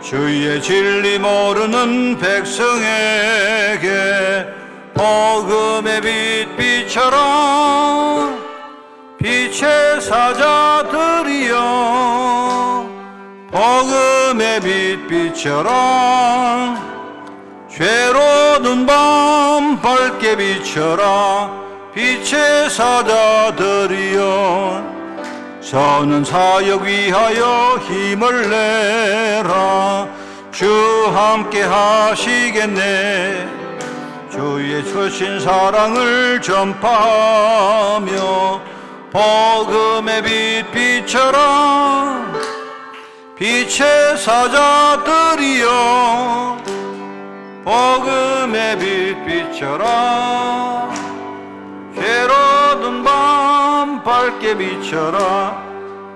주의 진리 모르는 백성에게 복음의 빛 비춰라. 빛의 사자들이여 복음의 빛 비춰라. 죄로 눈 밤 밝게 비춰라. 빛의 사자들이여 선한 사역 위하여 힘을 내라. 주 함께 하시겠네. 주의 크신 사랑을 전파하며 복음의 빛 비춰라. 빛의 사자들이여 복음의 빛 비춰라. 괴로운 밤 밝게 비춰라.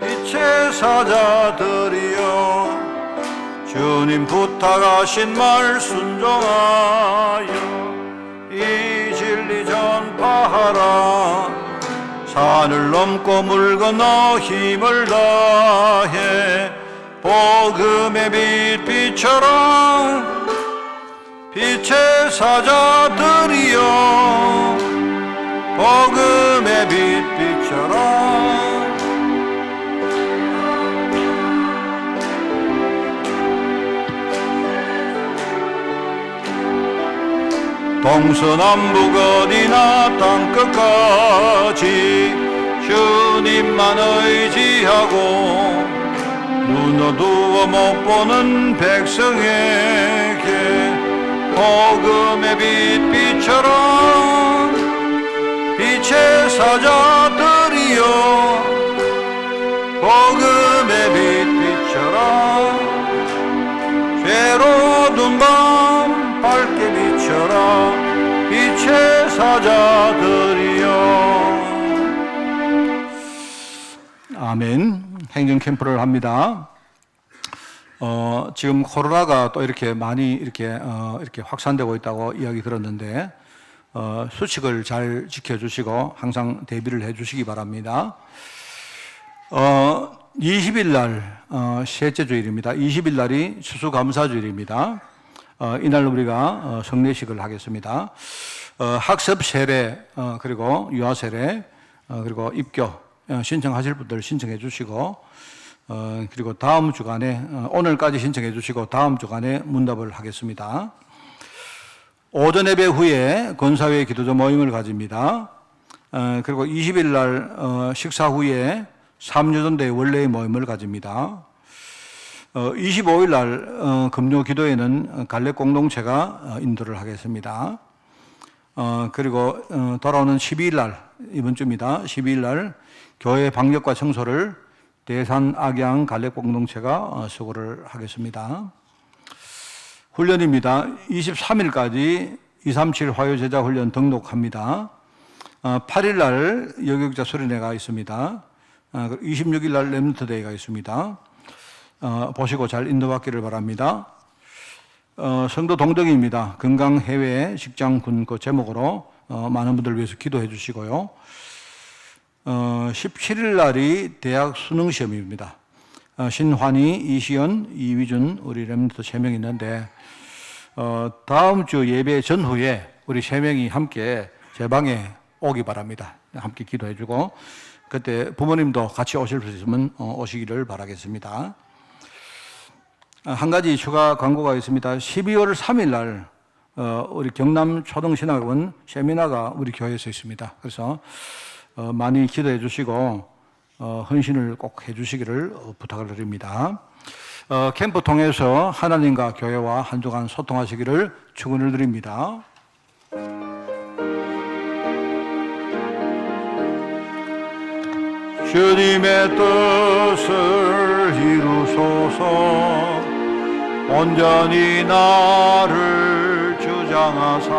빛의 사자들이여 주님 부탁하신 말 순종하여 이 진리 전파하라. 산을 넘고 물 건너 힘을 다해 복음의 빛 비춰라. 빛의 사자들이여 복음의 빛 비춰라. 동서남북 어디나 땅끝까지 주님만 의지하고 눈 어두워 못 보는 백성에게 복음의 빛 비춰라. 빛의 사자들이여 복음의 빛 비춰라. 괴로운 밤 밝게 비춰라. 빛의 사자들이여. 아멘. 행정 캠프를 합니다. 지금 코로나가 또 이렇게 많이 이렇게 확산되고 있다고 이야기 들었는데, 수칙을 잘 지켜주시고 항상 대비를 해주시기 바랍니다. 20일 날, 셋째 주일입니다. 20일 날이 추수감사주일입니다. 이날 우리가 성례식을 하겠습니다. 학습 세례, 그리고 유아 세례, 그리고 입교 신청하실 분들 신청해 주시고, 그리고 다음 주간에 오늘까지 신청해 주시고 다음 주간에 문답을 하겠습니다. 오전 예배 후에 권사회 기도자 모임을 가집니다. 그리고 20일 날 식사 후에 삼유전대 원래의 모임을 가집니다. 25일 날 금요 기도회는 갈렙 공동체가 인도를 하겠습니다. 그리고 돌아오는 12일 날, 이번 주입니다. 12일 날 교회 방역과 청소를 대산 악양 갈렙 공동체가 수고를 하겠습니다. 훈련입니다. 23일까지 237 화요제자 훈련 등록합니다. 8일 날 여교육자 수련회가 있습니다. 26일 날 렘넌트 데이가 있습니다. 보시고 잘 인도받기를 바랍니다. 성도 동덕입니다. 건강 해외 직장 군 그 제목으로 많은 분들 위해서 기도해 주시고요. 17일 날이 대학 수능 시험입니다. 신환희, 이시연, 이위준 우리 렘넌트 3명 있는데 다음 주 예배 전후에 우리 3명이 함께 제 방에 오기 바랍니다. 함께 기도해 주고 그때 부모님도 같이 오실 수 있으면 오시기를 바라겠습니다. 한 가지 추가 광고가 있습니다. 12월 3일 날 우리 경남 초등신학원 세미나가 우리 교회에서 있습니다. 그래서 많이 기도해 주시고 헌신을 꼭 해 주시기를 부탁을 드립니다. 캠프 통해서 하나님과 교회와 한 주간 소통하시기를 축원을 드립니다. 주님의 뜻을 이루소서. 온전히 나를 주장하사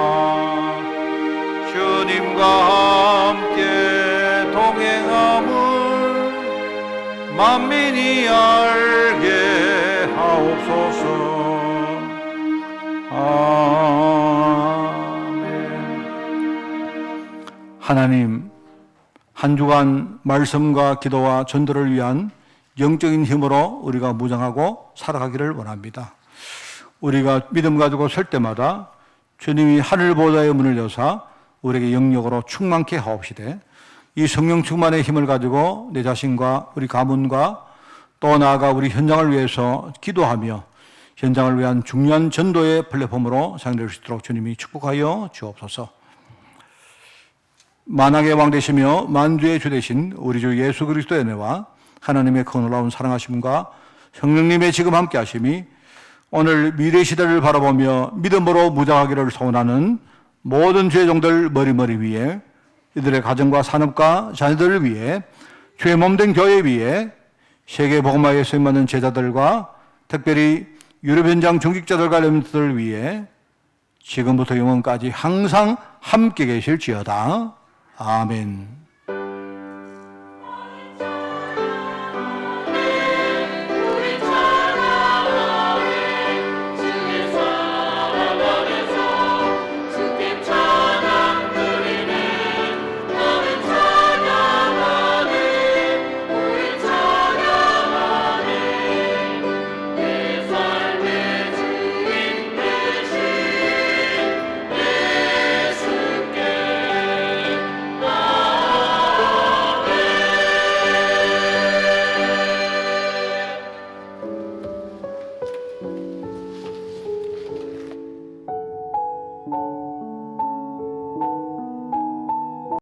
주님과 함께 동행함을 만민이 알게 하옵소서. 아멘. 하나님, 한 주간 말씀과 기도와 전도를 위한 영적인 힘으로 우리가 무장하고 살아가기를 원합니다. 우리가 믿음 가지고 설 때마다 주님이 하늘 보좌의 문을 여사 우리에게 영역으로 충만케 하옵시되, 이 성령 충만의 힘을 가지고 내 자신과 우리 가문과 또 나아가 우리 현장을 위해서 기도하며 현장을 위한 중요한 전도의 플랫폼으로 사용될 수 있도록 주님이 축복하여 주옵소서. 만왕의 왕 되시며 만주의 주 되신 우리 주 예수 그리스도의 은혜와 하나님의 그 놀라운 사랑하심과 성령님의 지금 함께 하심이 오늘 미래 시대를 바라보며 믿음으로 무장하기를 소원하는 모든 죄종들 머리머리 위에, 이들의 가정과 산업과 자녀들을 위해, 죄 몸된 교회 위에, 세계 복음화에 쓰임받는 제자들과 특별히 유럽 현장 중직자들과 렘넌트들을 위해 지금부터 영원까지 항상 함께 계실지어다. 아멘.